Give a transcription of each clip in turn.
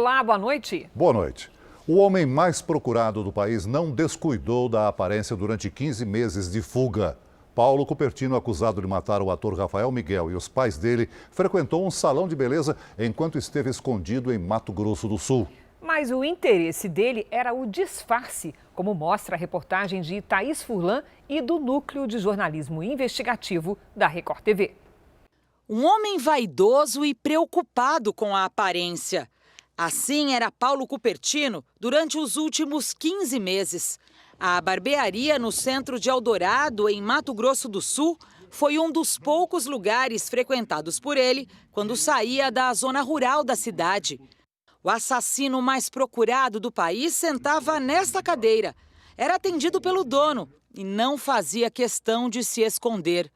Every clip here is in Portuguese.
Olá, boa noite. Boa noite. O homem mais procurado do país não descuidou da aparência durante 15 meses de fuga. Paulo Cupertino, acusado de matar o ator Rafael Miguel e os pais dele, frequentou um salão de beleza enquanto esteve escondido em Mato Grosso do Sul. Mas o interesse dele era o disfarce, como mostra a reportagem de Thaís Furlan e do Núcleo de Jornalismo Investigativo da Record TV. Um homem vaidoso e preocupado com a aparência. Assim era Paulo Cupertino durante os últimos 15 meses. A barbearia no centro de Eldorado, em Mato Grosso do Sul, foi um dos poucos lugares frequentados por ele quando saía da zona rural da cidade. O assassino mais procurado do país sentava nesta cadeira. Era atendido pelo dono e não fazia questão de se esconder.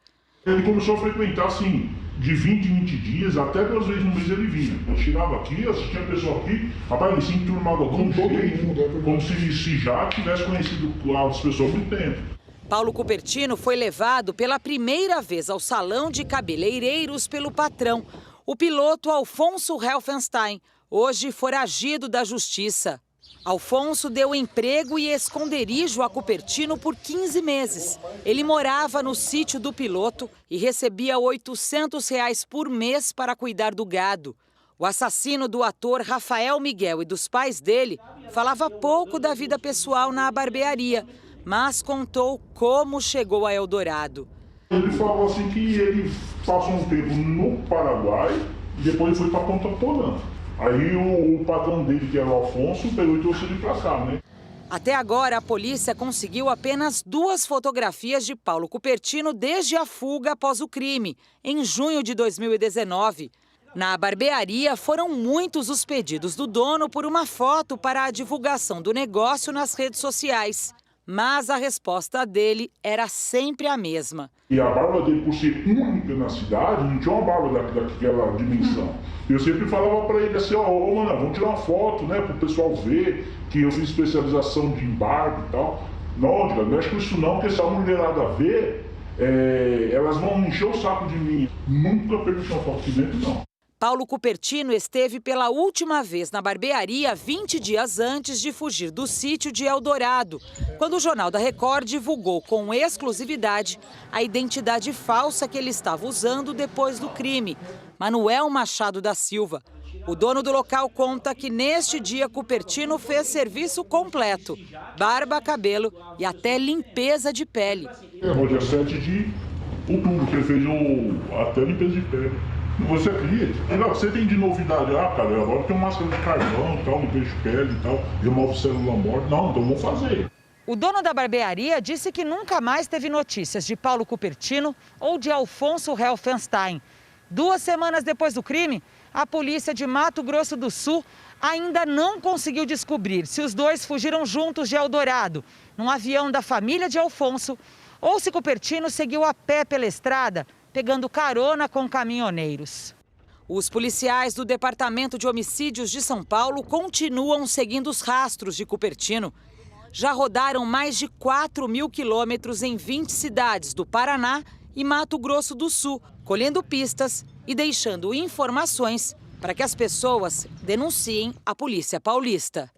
Ele começou a frequentar, assim, de 20 em 20 dias, até 2 vezes no mês ele vinha. Eu chegava aqui, assistia a pessoa aqui, rapaz, ele se enturmava com jeito, como se já tivesse conhecido as pessoas há muito tempo. Paulo Cupertino foi levado pela primeira vez ao salão de cabeleireiros pelo patrão, o piloto Alfonso Helfenstein, hoje foragido da justiça. Alfonso deu emprego e esconderijo a Cupertino por 15 meses. Ele morava no sítio do piloto e recebia R$ 800 por mês para cuidar do gado. O assassino do ator Rafael Miguel e dos pais dele falava pouco da vida pessoal na barbearia, mas contou como chegou a Eldorado. Ele falou assim que ele passou um tempo no Paraguai e depois foi para Ponta Porã. Aí o patrão dele, que era o Alfonso, pegou e trouxe ele pra cá, né? Até agora, a polícia conseguiu apenas 2 fotografias de Paulo Cupertino desde a fuga após o crime, em junho de 2019. Na barbearia, foram muitos os pedidos do dono por uma foto para a divulgação do negócio nas redes sociais. Mas a resposta dele era sempre a mesma. E a barba dele, por ser única na cidade, não tinha uma barba daquela dimensão. Eu sempre falava para ele assim, mano, vamos tirar uma foto, né, pro pessoal ver que eu fiz especialização de barba e tal. Não, não mexe com isso não, porque se a mulherada ver, elas vão encher o saco de mim. Nunca permiti uma foto aqui dentro, não. Paulo Cupertino esteve pela última vez na barbearia 20 dias antes de fugir do sítio de Eldorado, quando o Jornal da Record divulgou com exclusividade a identidade falsa que ele estava usando depois do crime, Manuel Machado da Silva. O dono do local conta que neste dia Cupertino fez serviço completo, barba, cabelo e até limpeza de pele. No dia 7 de outubro, que ele fez até limpeza de pele. Você acredita? Você tem de novidade, cara, agora tem uma máscara de carvão e tal, no peixe pele e tal, remove célula morta. Não, então vamos fazer. O dono da barbearia disse que nunca mais teve notícias de Paulo Cupertino ou de Alfonso Helfenstein. 2 semanas depois do crime, a polícia de Mato Grosso do Sul ainda não conseguiu descobrir se os dois fugiram juntos de Eldorado, num avião da família de Alfonso, ou se Cupertino seguiu a pé pela estrada, pegando carona com caminhoneiros. Os policiais do Departamento de Homicídios de São Paulo continuam seguindo os rastros de Cupertino. Já rodaram mais de 4.000 quilômetros em 20 cidades do Paraná e Mato Grosso do Sul, colhendo pistas e deixando informações para que as pessoas denunciem a Polícia Paulista.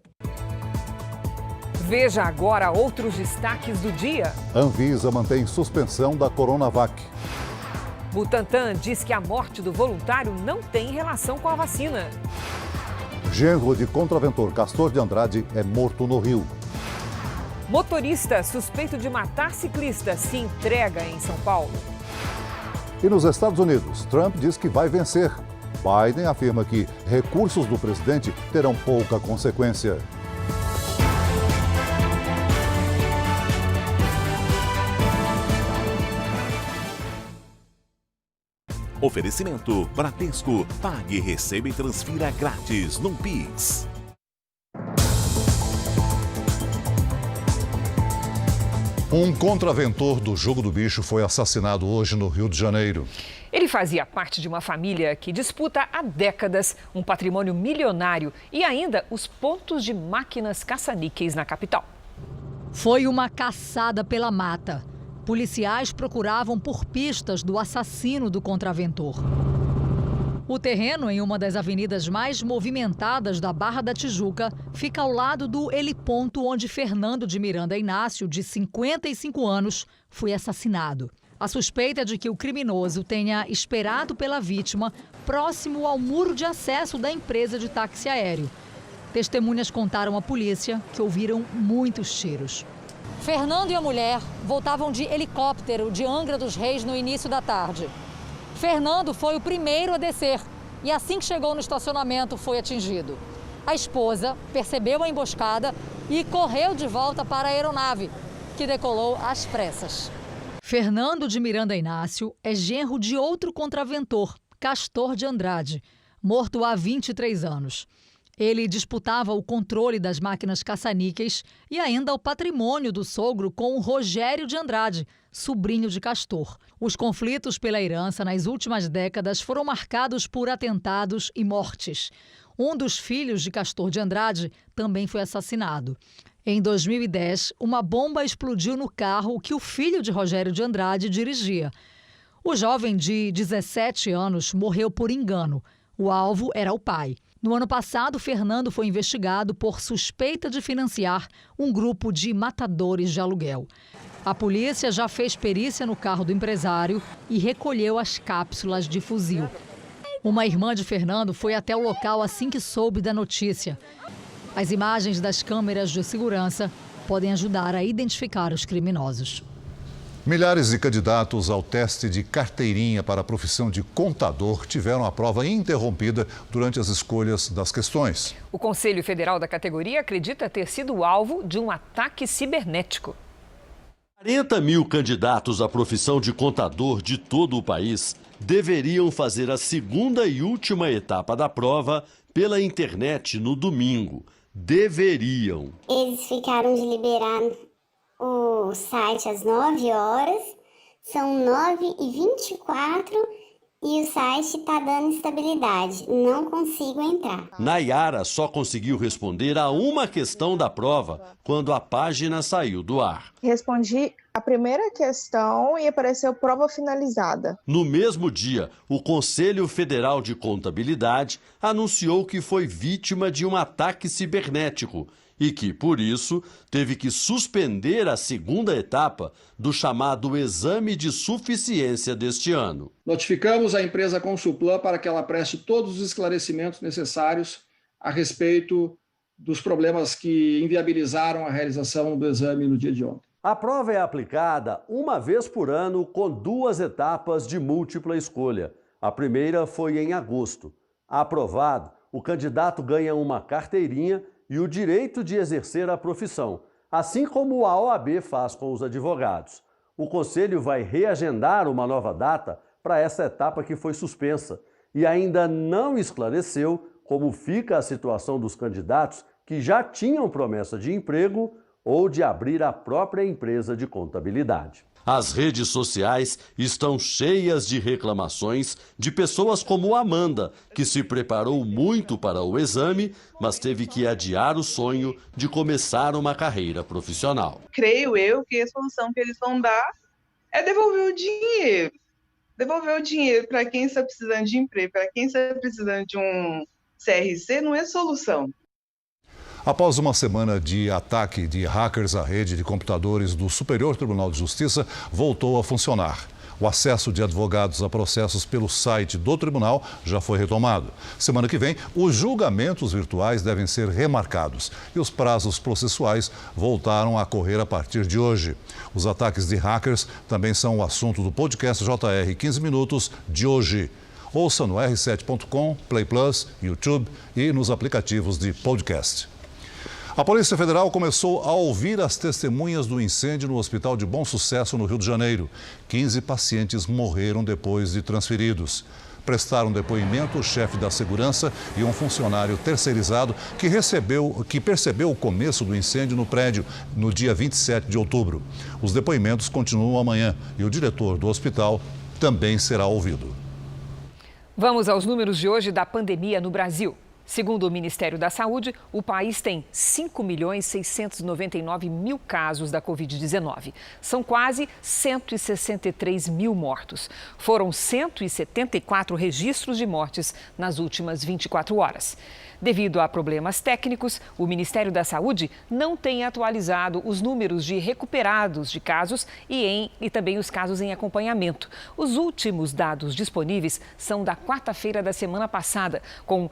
Veja agora outros destaques do dia. Anvisa mantém suspensão da Coronavac. Butantan diz que a morte do voluntário não tem relação com a vacina. Genro de contraventor Castor de Andrade é morto no Rio. Motorista suspeito de matar ciclista se entrega em São Paulo. E nos Estados Unidos, Trump diz que vai vencer. Biden afirma que recursos do presidente terão pouca consequência. Oferecimento Bradesco. Pague, receba e transfira grátis no Pix. Um contraventor do Jogo do Bicho foi assassinado hoje no Rio de Janeiro. Ele fazia parte de uma família que disputa há décadas um patrimônio milionário e ainda os pontos de máquinas caça-níqueis na capital. Foi uma caçada pela mata. Policiais procuravam por pistas do assassino do contraventor. O terreno, em uma das avenidas mais movimentadas da Barra da Tijuca, fica ao lado do heliponto onde Fernando de Miranda Inácio, de 55 anos, foi assassinado. A suspeita é de que o criminoso tenha esperado pela vítima próximo ao muro de acesso da empresa de táxi aéreo. Testemunhas contaram à polícia que ouviram muitos tiros. Fernando e a mulher voltavam de helicóptero de Angra dos Reis no início da tarde. Fernando foi o primeiro a descer e assim que chegou no estacionamento foi atingido. A esposa percebeu a emboscada e correu de volta para a aeronave, que decolou às pressas. Fernando de Miranda Inácio é genro de outro contraventor, Castor de Andrade, morto há 23 anos. Ele disputava o controle das máquinas caça-níqueis e ainda o patrimônio do sogro com o Rogério de Andrade, sobrinho de Castor. Os conflitos pela herança nas últimas décadas foram marcados por atentados e mortes. Um dos filhos de Castor de Andrade também foi assassinado. Em 2010, uma bomba explodiu no carro que o filho de Rogério de Andrade dirigia. O jovem de 17 anos morreu por engano. O alvo era o pai. No ano passado, Fernando foi investigado por suspeita de financiar um grupo de matadores de aluguel. A polícia já fez perícia no carro do empresário e recolheu as cápsulas de fuzil. Uma irmã de Fernando foi até o local assim que soube da notícia. As imagens das câmeras de segurança podem ajudar a identificar os criminosos. Milhares de candidatos ao teste de carteirinha para a profissão de contador tiveram a prova interrompida durante as escolhas das questões. O Conselho Federal da categoria acredita ter sido alvo de um ataque cibernético. 40 mil candidatos à profissão de contador de todo o país deveriam fazer a segunda e última etapa da prova pela internet no domingo. Deveriam. Eles ficaram de liberar o site às 9 horas, são 9h24 e o site está dando estabilidade, não consigo entrar. Nayara só conseguiu responder a uma questão da prova quando a página saiu do ar. Respondi a primeira questão e apareceu prova finalizada. No mesmo dia, o Conselho Federal de Contabilidade anunciou que foi vítima de um ataque cibernético e que, por isso, teve que suspender a segunda etapa do chamado Exame de Suficiência deste ano. Notificamos a empresa Consulplan para que ela preste todos os esclarecimentos necessários a respeito dos problemas que inviabilizaram a realização do exame no dia de ontem. A prova é aplicada uma vez por ano com 2 etapas de múltipla escolha. A primeira foi em agosto. Aprovado, o candidato ganha uma carteirinha e o direito de exercer a profissão, assim como a OAB faz com os advogados. O Conselho vai reagendar uma nova data para essa etapa que foi suspensa e ainda não esclareceu como fica a situação dos candidatos que já tinham promessa de emprego ou de abrir a própria empresa de contabilidade. As redes sociais estão cheias de reclamações de pessoas como Amanda, que se preparou muito para o exame, mas teve que adiar o sonho de começar uma carreira profissional. Creio eu que a solução que eles vão dar é devolver o dinheiro. Devolver o dinheiro para quem está precisando de emprego, para quem está precisando de um CRC, não é solução. Após uma semana de ataque de hackers, a rede de computadores do Superior Tribunal de Justiça voltou a funcionar. O acesso de advogados a processos pelo site do tribunal já foi retomado. Semana que vem, os julgamentos virtuais devem ser remarcados e os prazos processuais voltaram a correr a partir de hoje. Os ataques de hackers também são o assunto do podcast JR 15 Minutos de hoje. Ouça no r7.com, Play Plus, YouTube e nos aplicativos de podcast. A Polícia Federal começou a ouvir as testemunhas do incêndio no Hospital de Bom Sucesso, no Rio de Janeiro. 15 pacientes morreram depois de transferidos. Prestaram depoimento o chefe da segurança e um funcionário terceirizado que percebeu o começo do incêndio no prédio no dia 27 de outubro. Os depoimentos continuam amanhã e o diretor do hospital também será ouvido. Vamos aos números de hoje da pandemia no Brasil. Segundo o Ministério da Saúde, o país tem 5.699.000 casos da Covid-19. São quase 163 mil mortos. Foram 174 registros de mortes nas últimas 24 horas. Devido a problemas técnicos, o Ministério da Saúde não tem atualizado os números de recuperados de casos e também os casos em acompanhamento. Os últimos dados disponíveis são da quarta-feira da semana passada, com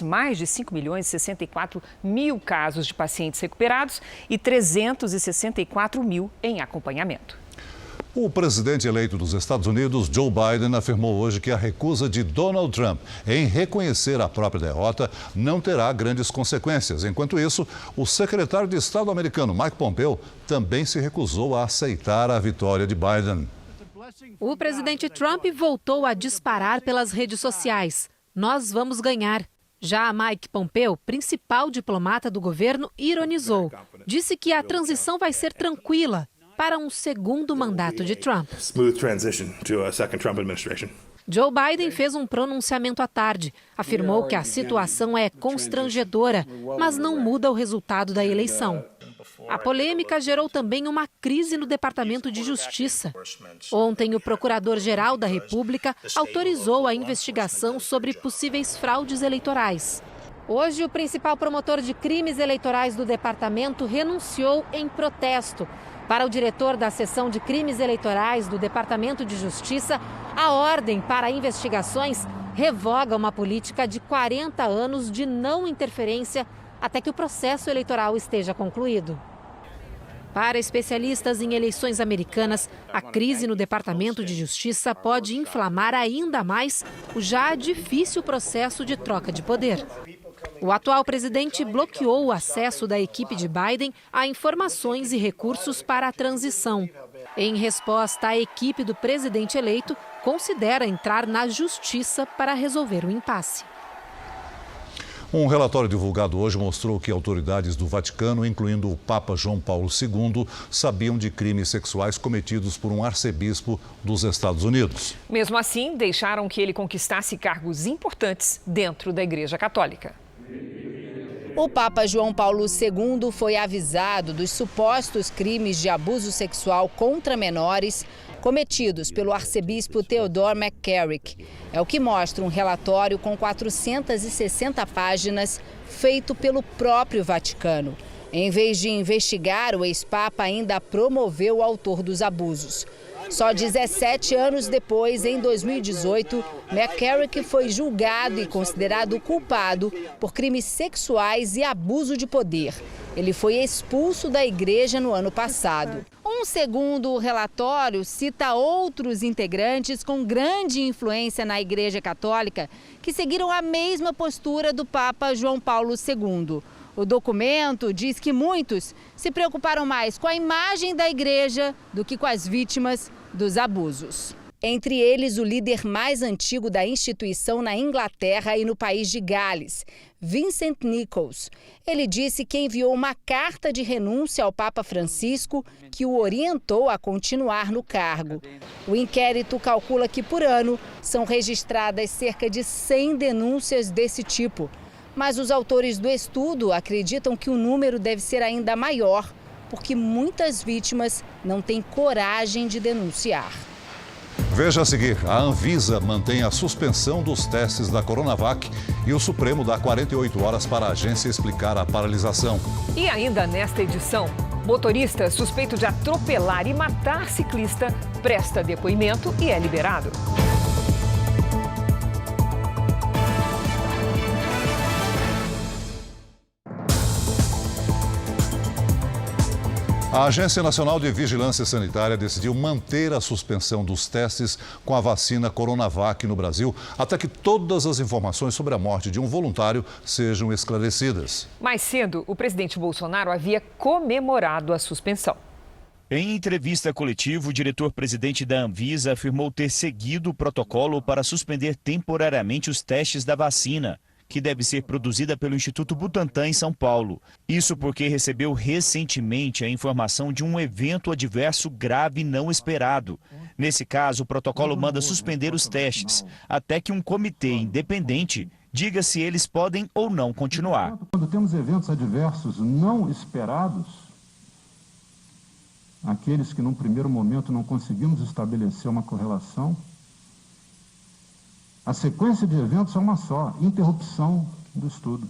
mais de 5 milhões e 64 mil casos de pacientes recuperados e 364 mil em acompanhamento. O presidente eleito dos Estados Unidos, Joe Biden, afirmou hoje que a recusa de Donald Trump em reconhecer a própria derrota não terá grandes consequências. Enquanto isso, o secretário de Estado americano, Mike Pompeo, também se recusou a aceitar a vitória de Biden. O presidente Trump voltou a disparar pelas redes sociais. Nós vamos ganhar. Já Mike Pompeo, principal diplomata do governo, ironizou. Disse que a transição vai ser tranquila para um segundo mandato de Trump. Joe Biden fez um pronunciamento à tarde. Afirmou que a situação é constrangedora, mas não muda o resultado da eleição. A polêmica gerou também uma crise no Departamento de Justiça. Ontem, o Procurador-Geral da República autorizou a investigação sobre possíveis fraudes eleitorais. Hoje, o principal promotor de crimes eleitorais do departamento renunciou em protesto. Para o diretor da seção de crimes eleitorais do Departamento de Justiça, a ordem para investigações revoga uma política de 40 anos de não interferência até que o processo eleitoral esteja concluído. Para especialistas em eleições americanas, a crise no Departamento de Justiça pode inflamar ainda mais o já difícil processo de troca de poder. O atual presidente bloqueou o acesso da equipe de Biden a informações e recursos para a transição. Em resposta, a equipe do presidente eleito considera entrar na justiça para resolver o impasse. Um relatório divulgado hoje mostrou que autoridades do Vaticano, incluindo o Papa João Paulo II, sabiam de crimes sexuais cometidos por um arcebispo dos Estados Unidos. Mesmo assim, deixaram que ele conquistasse cargos importantes dentro da Igreja Católica. O Papa João Paulo II foi avisado dos supostos crimes de abuso sexual contra menores cometidos pelo arcebispo Theodore McCarrick. É o que mostra um relatório com 460 páginas feito pelo próprio Vaticano. Em vez de investigar, o ex-papa ainda promoveu o autor dos abusos. Só 17 anos depois, em 2018, McCarrick foi julgado e considerado culpado por crimes sexuais e abuso de poder. Ele foi expulso da igreja no ano passado. Um segundo relatório cita outros integrantes com grande influência na Igreja Católica que seguiram a mesma postura do Papa João Paulo II. O documento diz que muitos se preocuparam mais com a imagem da igreja do que com as vítimas dos abusos. Entre eles, o líder mais antigo da instituição na Inglaterra e no país de Gales, Vincent Nichols. Ele disse que enviou uma carta de renúncia ao Papa Francisco que o orientou a continuar no cargo. O inquérito calcula que, por ano, são registradas cerca de 100 denúncias desse tipo. Mas os autores do estudo acreditam que o número deve ser ainda maior, porque muitas vítimas não têm coragem de denunciar. Veja a seguir, a Anvisa mantém a suspensão dos testes da Coronavac e o Supremo dá 48 horas para a agência explicar a paralisação. E ainda nesta edição, motorista suspeito de atropelar e matar ciclista presta depoimento e é liberado. A Agência Nacional de Vigilância Sanitária decidiu manter a suspensão dos testes com a vacina Coronavac no Brasil, até que todas as informações sobre a morte de um voluntário sejam esclarecidas. Mais cedo, o presidente Bolsonaro havia comemorado a suspensão. Em entrevista coletiva, o diretor-presidente da Anvisa afirmou ter seguido o protocolo para suspender temporariamente os testes da vacina, que deve ser produzida pelo Instituto Butantan em São Paulo. Isso porque recebeu recentemente a informação de um evento adverso grave não esperado. Nesse caso, o protocolo manda suspender os testes, até que um comitê independente diga se eles podem ou não continuar. Quando temos eventos adversos não esperados, aqueles que num primeiro momento não conseguimos estabelecer uma correlação, a sequência de eventos é uma só, interrupção do estudo.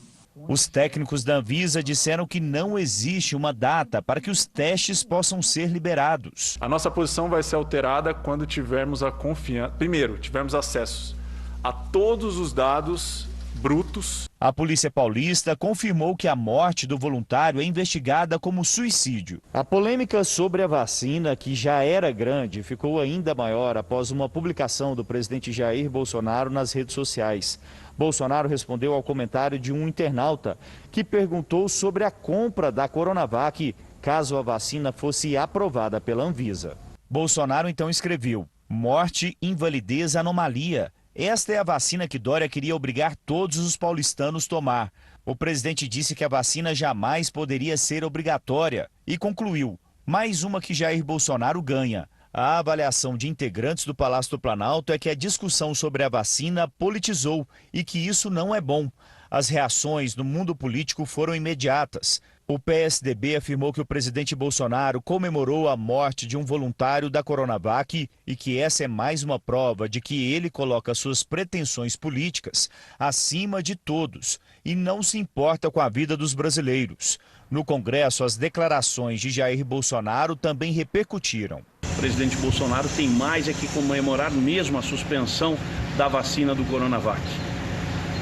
Os técnicos da Anvisa disseram que não existe uma data para que os testes possam ser liberados. A nossa posição vai ser alterada quando tivermos a confiança. Primeiro, tivermos acesso a todos os dados brutos. A Polícia Paulista confirmou que a morte do voluntário é investigada como suicídio. A polêmica sobre a vacina, que já era grande, ficou ainda maior após uma publicação do presidente Jair Bolsonaro nas redes sociais. Bolsonaro respondeu ao comentário de um internauta que perguntou sobre a compra da Coronavac, caso a vacina fosse aprovada pela Anvisa. Bolsonaro então escreveu: morte, invalidez, anomalia. Esta é a vacina que Dória queria obrigar todos os paulistanos a tomar. O presidente disse que a vacina jamais poderia ser obrigatória e concluiu: mais uma que Jair Bolsonaro ganha. A avaliação de integrantes do Palácio do Planalto é que a discussão sobre a vacina politizou e que isso não é bom. As reações no mundo político foram imediatas. O PSDB afirmou que o presidente Bolsonaro comemorou a morte de um voluntário da Coronavac e que essa é mais uma prova de que ele coloca suas pretensões políticas acima de todos e não se importa com a vida dos brasileiros. No Congresso, as declarações de Jair Bolsonaro também repercutiram. O presidente Bolsonaro tem mais é que comemorar mesmo a suspensão da vacina do Coronavac.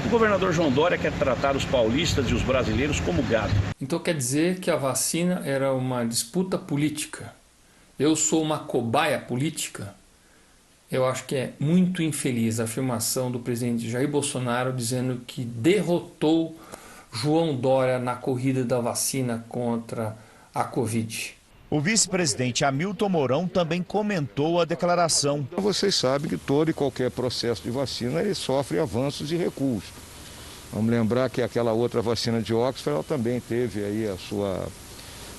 O governador João Dória quer tratar os paulistas e os brasileiros como gado. Então quer dizer que a vacina era uma disputa política. Eu sou uma cobaia política. Eu acho que é muito infeliz a afirmação do presidente Jair Bolsonaro dizendo que derrotou João Dória na corrida da vacina contra a Covid. O vice-presidente Hamilton Mourão também comentou a declaração. Vocês sabem que todo e qualquer processo de vacina ele sofre avanços e recuos. Vamos lembrar que aquela outra vacina de Oxford ela também teve aí a sua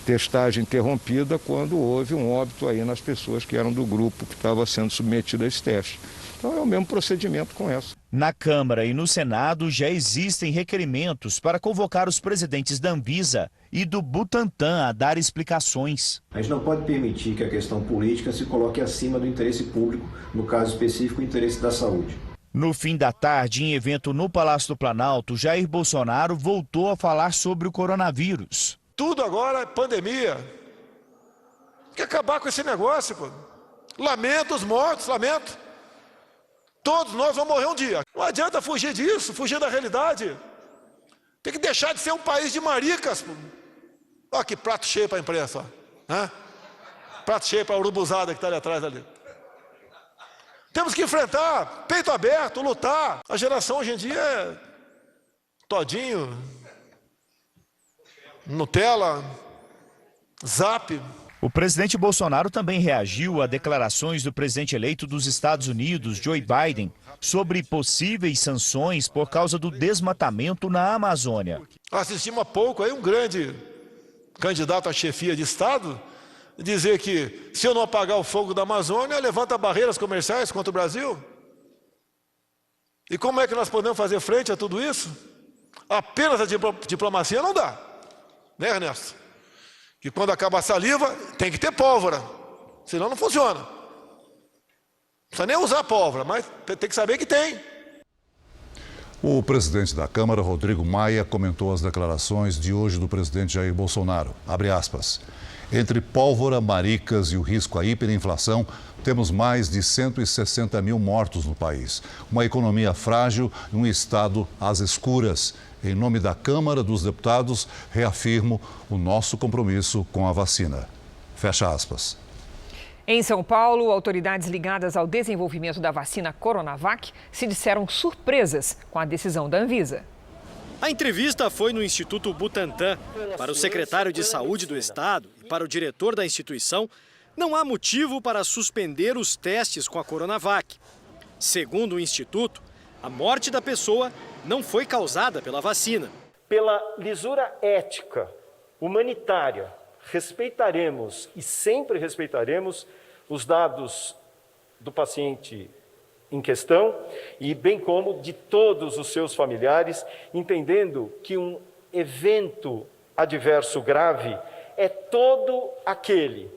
testagem interrompida quando houve um óbito aí nas pessoas que eram do grupo que estava sendo submetido a esse teste. Então é o mesmo procedimento com essa. Na Câmara e no Senado já existem requerimentos para convocar os presidentes da Anvisa e do Butantan a dar explicações. A gente não pode permitir que a questão política se coloque acima do interesse público, no caso específico, o interesse da saúde. No fim da tarde, em evento no Palácio do Planalto, Jair Bolsonaro voltou a falar sobre o coronavírus. Tudo agora é pandemia. Tem que acabar com esse negócio, pô. Lamento os mortos, lamento. Todos nós vamos morrer um dia. Não adianta fugir disso, fugir da realidade. Tem que deixar de ser um país de maricas. Olha que prato cheio para a imprensa. Ó. Prato cheio para a urubuzada que está ali atrás. Ali. Temos que enfrentar, peito aberto, lutar. A geração hoje em dia é todinho, Nutella, Zap. O presidente Bolsonaro também reagiu a declarações do presidente eleito dos Estados Unidos, Joe Biden, sobre possíveis sanções por causa do desmatamento na Amazônia. Assistimos há pouco aí um grande candidato à chefia de Estado dizer que se eu não apagar o fogo da Amazônia, levanta barreiras comerciais contra o Brasil. E como é que nós podemos fazer frente a tudo isso? Apenas a diplomacia não dá, né, Ernesto? Que quando acaba a saliva, tem que ter pólvora, senão não funciona. Não precisa nem usar pólvora, mas tem que saber que tem. O presidente da Câmara, Rodrigo Maia, comentou as declarações de hoje do presidente Jair Bolsonaro. Abre aspas. Entre pólvora, maricas e o risco à hiperinflação, temos mais de 160 mil mortos no país. Uma economia frágil e um Estado às escuras. Em nome da Câmara dos Deputados, reafirmo o nosso compromisso com a vacina. Fecha aspas. Em São Paulo, autoridades ligadas ao desenvolvimento da vacina Coronavac se disseram surpresas com a decisão da Anvisa. A entrevista foi no Instituto Butantan. Para o secretário de Saúde do Estado e para o diretor da instituição, não há motivo para suspender os testes com a Coronavac. Segundo o Instituto, a morte da pessoa não foi causada pela vacina. Pela lisura ética, humanitária, respeitaremos e sempre respeitaremos os dados do paciente em questão e bem como de todos os seus familiares, entendendo que um evento adverso grave é todo aquele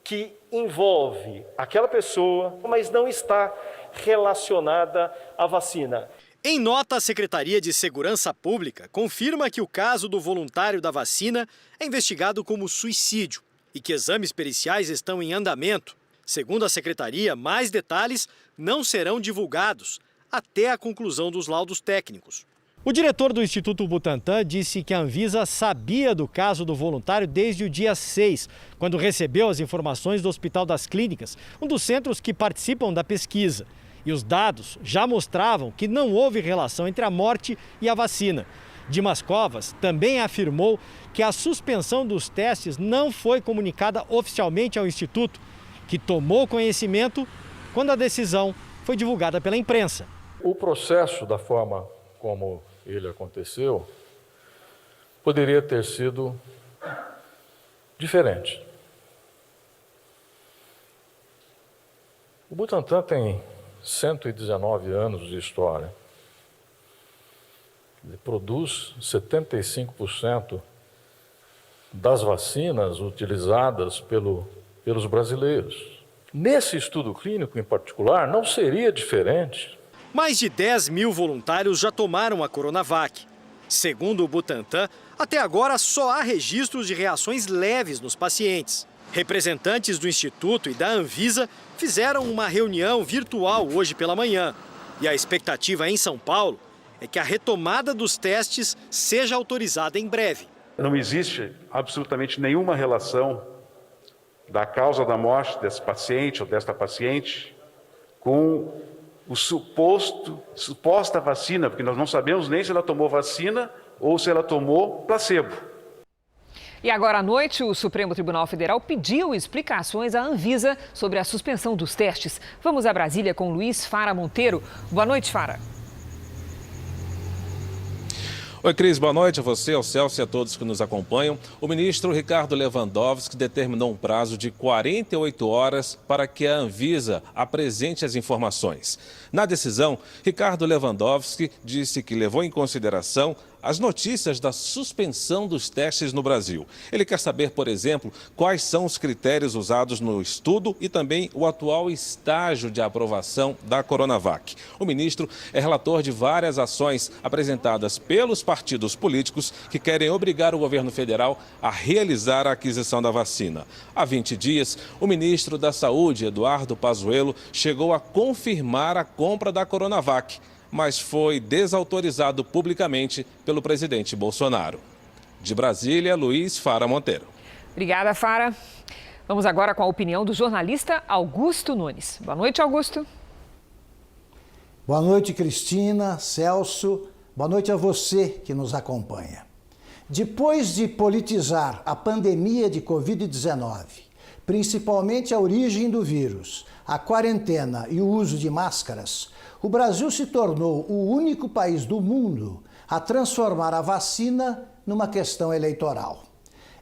que envolve aquela pessoa, mas não está relacionada à vacina. Em nota, a Secretaria de Segurança Pública confirma que o caso do voluntário da vacina é investigado como suicídio e que exames periciais estão em andamento. Segundo a Secretaria, mais detalhes não serão divulgados até a conclusão dos laudos técnicos. O diretor do Instituto Butantan disse que a Anvisa sabia do caso do voluntário desde o dia 6, quando recebeu as informações do Hospital das Clínicas, um dos centros que participam da pesquisa. E os dados já mostravam que não houve relação entre a morte e a vacina. Dimas Covas também afirmou que a suspensão dos testes não foi comunicada oficialmente ao Instituto, que tomou conhecimento quando a decisão foi divulgada pela imprensa. O processo, da forma como ele aconteceu, poderia ter sido diferente. O Butantan tem 119 anos de história. Ele produz 75% das vacinas utilizadas pelos brasileiros. Nesse estudo clínico em particular, não seria diferente. Mais de 10 mil voluntários já tomaram a Coronavac. Segundo o Butantan, até agora só há registros de reações leves nos pacientes. Representantes do Instituto e da Anvisa fizeram uma reunião virtual hoje pela manhã. E a expectativa em São Paulo é que a retomada dos testes seja autorizada em breve. Não existe absolutamente nenhuma relação da causa da morte desse paciente ou desta paciente com o suposta vacina, porque nós não sabemos nem se ela tomou vacina ou se ela tomou placebo. E agora à noite, o Supremo Tribunal Federal pediu explicações à Anvisa sobre a suspensão dos testes. Vamos a Brasília com Luiz Fara Monteiro. Boa noite, Fara. Oi, Cris, boa noite a você, ao Celso e a todos que nos acompanham. O ministro Ricardo Lewandowski determinou um prazo de 48 horas para que a Anvisa apresente as informações. Na decisão, Ricardo Lewandowski disse que levou em consideração as notícias da suspensão dos testes no Brasil. Ele quer saber, por exemplo, quais são os critérios usados no estudo e também o atual estágio de aprovação da Coronavac. O ministro é relator de várias ações apresentadas pelos partidos políticos que querem obrigar o governo federal a realizar a aquisição da vacina. Há 20 dias, o ministro da Saúde, Eduardo Pazuello, chegou a confirmar a compra da Coronavac, mas foi desautorizado publicamente pelo presidente Bolsonaro. De Brasília, Luiz Fara Monteiro. Obrigada, Fara. Vamos agora com a opinião do jornalista Augusto Nunes. Boa noite, Augusto. Boa noite, Cristina, Celso. Boa noite a você que nos acompanha. Depois de politizar a pandemia de Covid-19, principalmente a origem do vírus, a quarentena e o uso de máscaras, o Brasil se tornou o único país do mundo a transformar a vacina numa questão eleitoral.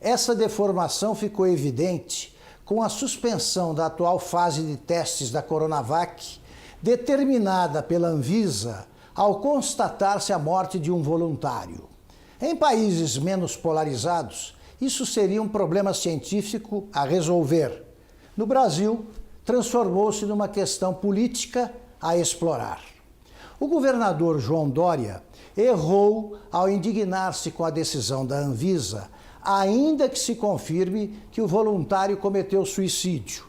Essa deformação ficou evidente com a suspensão da atual fase de testes da Coronavac, determinada pela Anvisa ao constatar-se a morte de um voluntário. Em países menos polarizados, isso seria um problema científico a resolver. No Brasil, transformou-se numa questão política a explorar. O governador João Dória errou ao indignar-se com a decisão da Anvisa, ainda que se confirme que o voluntário cometeu suicídio.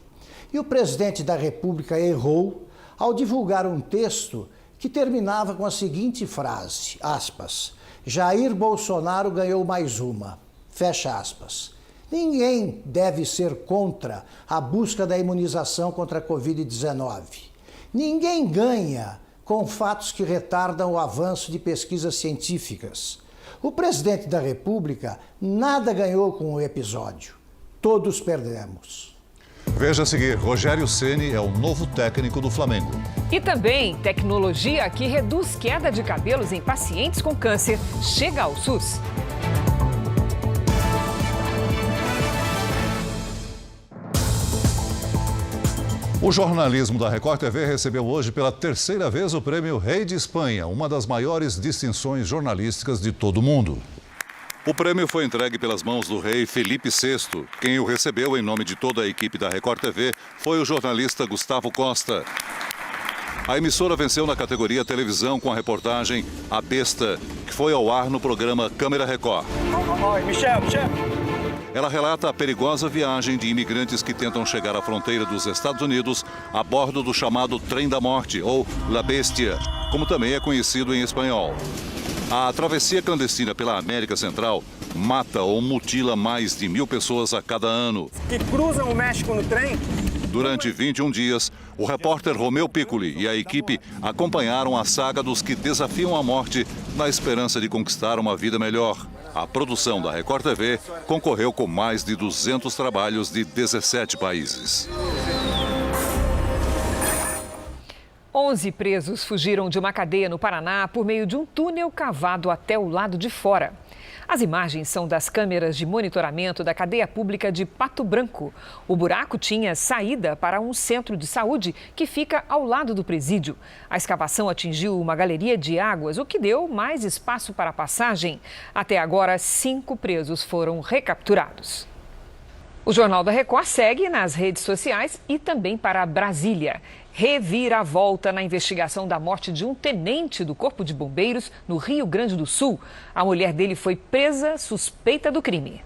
E o presidente da República errou ao divulgar um texto que terminava com a seguinte frase, aspas, Jair Bolsonaro ganhou mais uma, fecha aspas. Ninguém deve ser contra a busca da imunização contra a Covid-19. Ninguém ganha com fatos que retardam o avanço de pesquisas científicas. O presidente da República nada ganhou com o episódio. Todos perdemos. Veja a seguir, Rogério Ceni é o novo técnico do Flamengo. E também, tecnologia que reduz queda de cabelos em pacientes com câncer chega ao SUS. O jornalismo da Record TV recebeu hoje pela terceira vez o prêmio Rei de Espanha, uma das maiores distinções jornalísticas de todo o mundo. O prêmio foi entregue pelas mãos do rei Felipe VI. Quem o recebeu em nome de toda a equipe da Record TV foi o jornalista Gustavo Costa. A emissora venceu na categoria televisão com a reportagem A Besta, que foi ao ar no programa Câmera Record. Michel. Ela relata a perigosa viagem de imigrantes que tentam chegar à fronteira dos Estados Unidos a bordo do chamado Trem da Morte, ou La Bestia, como também é conhecido em espanhol. A travessia clandestina pela América Central mata ou mutila mais de 1.000 pessoas a cada ano. Que cruzam o México no trem? Durante 21 dias, o repórter Romeu Piccoli e a equipe acompanharam a saga dos que desafiam a morte na esperança de conquistar uma vida melhor. A produção da Record TV concorreu com mais de 200 trabalhos de 17 países. 11 presos fugiram de uma cadeia no Paraná por meio de um túnel cavado até o lado de fora. As imagens são das câmeras de monitoramento da cadeia pública de Pato Branco. O buraco tinha saída para um centro de saúde que fica ao lado do presídio. A escavação atingiu uma galeria de águas, o que deu mais espaço para a passagem. Até agora, 5 presos foram recapturados. O Jornal da Record segue nas redes sociais e também para Brasília. Reviravolta na investigação da morte de um tenente do Corpo de Bombeiros no Rio Grande do Sul. A mulher dele foi presa suspeita do crime.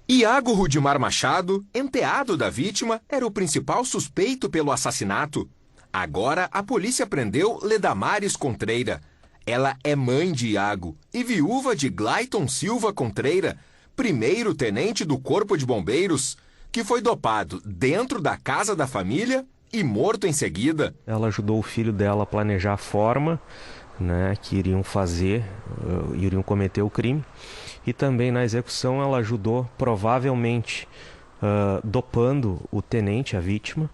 Iago Rudimar Machado, enteado da vítima, era o principal suspeito pelo assassinato. Agora, a polícia prendeu Ledamares Contreira. Ela é mãe de Iago e viúva de Glayton Silva Contreira, primeiro tenente do Corpo de Bombeiros, que foi dopado dentro da casa da família e morto em seguida. Ela ajudou o filho dela a planejar a forma, que iriam cometer o crime. E também na execução ela ajudou, provavelmente, dopando o tenente, a vítima,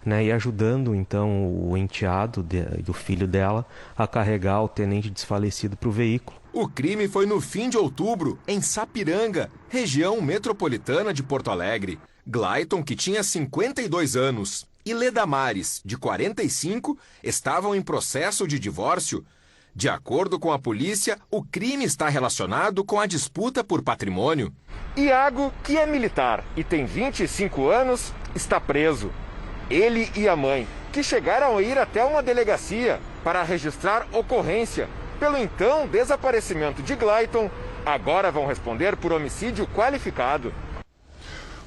e ajudando então o enteado do filho dela a carregar o tenente desfalecido para o veículo. O crime foi no fim de outubro, em Sapiranga, região metropolitana de Porto Alegre. Glayton, que tinha 52 anos, e Ledamares, de 45, estavam em processo de divórcio. De acordo com a polícia, o crime está relacionado com a disputa por patrimônio. Iago, que é militar e tem 25 anos, está preso. Ele e a mãe, que chegaram a ir até uma delegacia para registrar ocorrência pelo então desaparecimento de Glayton, agora vão responder por homicídio qualificado.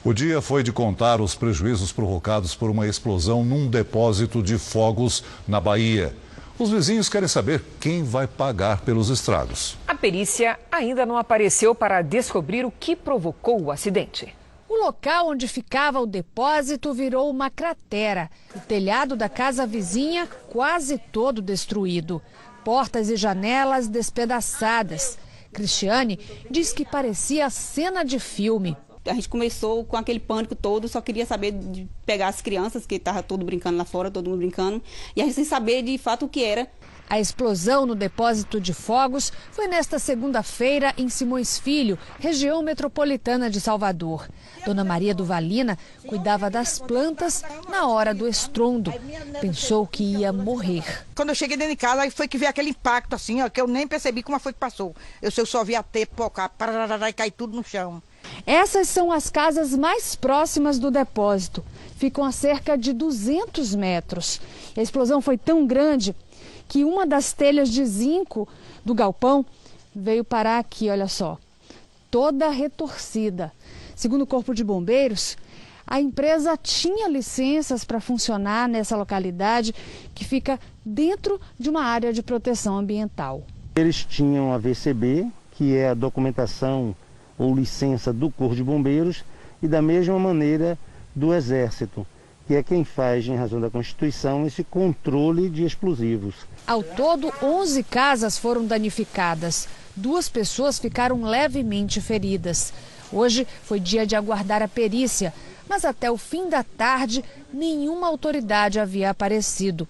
O dia foi de contar os prejuízos provocados por uma explosão num depósito de fogos na Bahia. Os vizinhos querem saber quem vai pagar pelos estragos. A perícia ainda não apareceu para descobrir o que provocou o acidente. O local onde ficava o depósito virou uma cratera. O telhado da casa vizinha quase todo destruído. Portas e janelas despedaçadas. Cristiane diz que parecia cena de filme. A gente começou com aquele pânico todo, só queria saber de pegar as crianças, que estava todo brincando lá fora, todo mundo brincando, e a gente sem saber de fato o que era. A explosão no depósito de fogos foi nesta segunda-feira em Simões Filho, região metropolitana de Salvador. Dona Maria do Valina cuidava das plantas na hora do estrondo. Pensou que ia morrer. Quando eu cheguei dentro de casa, aí foi que veio aquele impacto assim, que eu nem percebi como foi que passou. Eu só vi a tepocar, e cair tudo no chão. Essas são as casas mais próximas do depósito. Ficam a cerca de 200 metros. A explosão foi tão grande que uma das telhas de zinco do galpão veio parar aqui, olha só, toda retorcida. Segundo o Corpo de Bombeiros, a empresa tinha licenças para funcionar nessa localidade que fica dentro de uma área de proteção ambiental. Eles tinham a VCB, que é a documentação ou licença do Corpo de Bombeiros, e da mesma maneira do Exército, que é quem faz, em razão da Constituição, esse controle de explosivos. Ao todo, 11 casas foram danificadas. 2 pessoas ficaram levemente feridas. Hoje foi dia de aguardar a perícia, mas até o fim da tarde, nenhuma autoridade havia aparecido.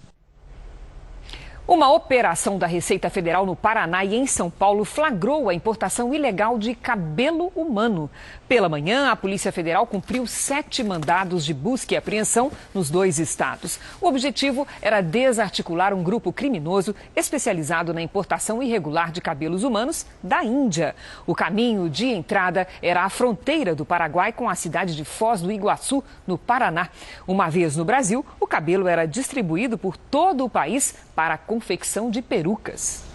Uma operação da Receita Federal no Paraná e em São Paulo flagrou a importação ilegal de cabelo humano. Pela manhã, a Polícia Federal cumpriu 7 mandados de busca e apreensão nos 2 estados. O objetivo era desarticular um grupo criminoso especializado na importação irregular de cabelos humanos da Índia. O caminho de entrada era a fronteira do Paraguai com a cidade de Foz do Iguaçu, no Paraná. Uma vez no Brasil, o cabelo era distribuído por todo o país para a confecção de perucas.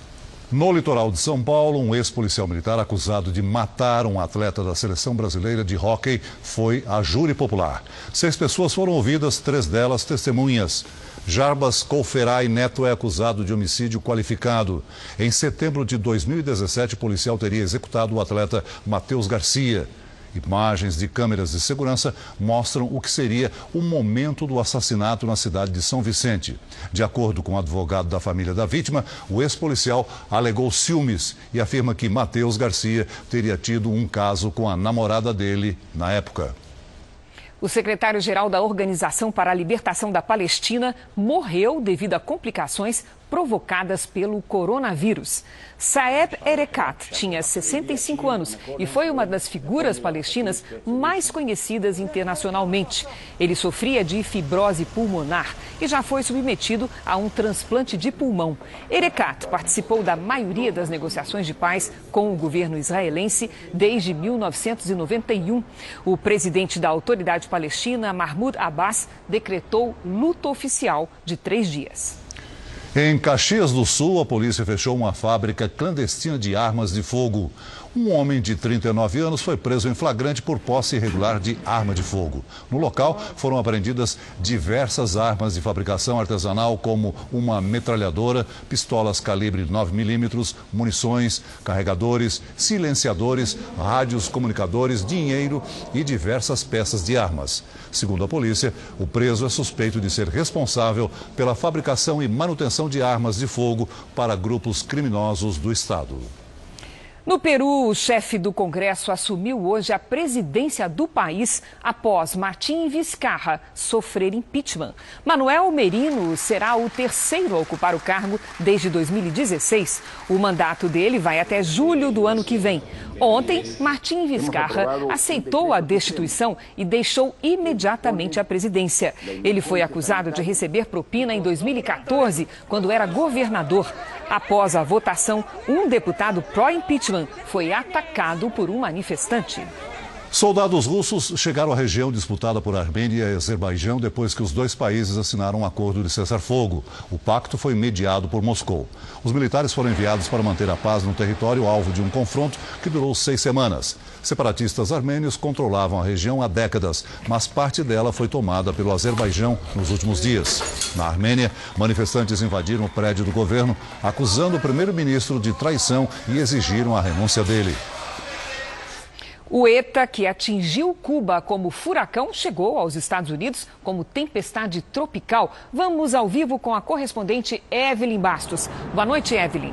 No litoral de São Paulo, um ex-policial militar acusado de matar um atleta da seleção brasileira de hóquei foi a júri popular. 6 pessoas foram ouvidas, 3 delas testemunhas. Jarbas Colferai Neto é acusado de homicídio qualificado. Em setembro de 2017, o policial teria executado o atleta Matheus Garcia. Imagens de câmeras de segurança mostram o que seria o momento do assassinato na cidade de São Vicente. De acordo com o advogado da família da vítima, o ex-policial alegou ciúmes e afirma que Matheus Garcia teria tido um caso com a namorada dele na época. O secretário-geral da Organização para a Libertação da Palestina morreu devido a complicações provocadas pelo coronavírus. Saeb Erekat tinha 65 anos e foi uma das figuras palestinas mais conhecidas internacionalmente. Ele sofria de fibrose pulmonar e já foi submetido a um transplante de pulmão. Erekat participou da maioria das negociações de paz com o governo israelense desde 1991. O presidente da Autoridade Palestina, Mahmoud Abbas, decretou luto oficial de 3 dias. Em Caxias do Sul, a polícia fechou uma fábrica clandestina de armas de fogo. Um homem de 39 anos foi preso em flagrante por posse irregular de arma de fogo. No local foram apreendidas diversas armas de fabricação artesanal, como uma metralhadora, pistolas calibre 9mm, munições, carregadores, silenciadores, rádios comunicadores, dinheiro e diversas peças de armas. Segundo a polícia, o preso é suspeito de ser responsável pela fabricação e manutenção de armas de fogo para grupos criminosos do estado. No Peru, o chefe do Congresso assumiu hoje a presidência do país após Martín Vizcarra sofrer impeachment. Manuel Merino será o terceiro a ocupar o cargo desde 2016. O mandato dele vai até julho do ano que vem. Ontem, Martín Vizcarra aceitou a destituição e deixou imediatamente a presidência. Ele foi acusado de receber propina em 2014, quando era governador. Após a votação, um deputado pró-impeachment foi atacado por um manifestante. Soldados russos chegaram à região disputada por Armênia e Azerbaijão depois que os 2 países assinaram um acordo de cessar-fogo. O pacto foi mediado por Moscou. Os militares foram enviados para manter a paz no território alvo de um confronto que durou 6 semanas. Separatistas armênios controlavam a região há décadas, mas parte dela foi tomada pelo Azerbaijão nos últimos dias. Na Armênia, manifestantes invadiram o prédio do governo, acusando o primeiro-ministro de traição e exigiram a renúncia dele. O ETA, que atingiu Cuba como furacão, chegou aos Estados Unidos como tempestade tropical. Vamos ao vivo com a correspondente Evelyn Bastos. Boa noite, Evelyn.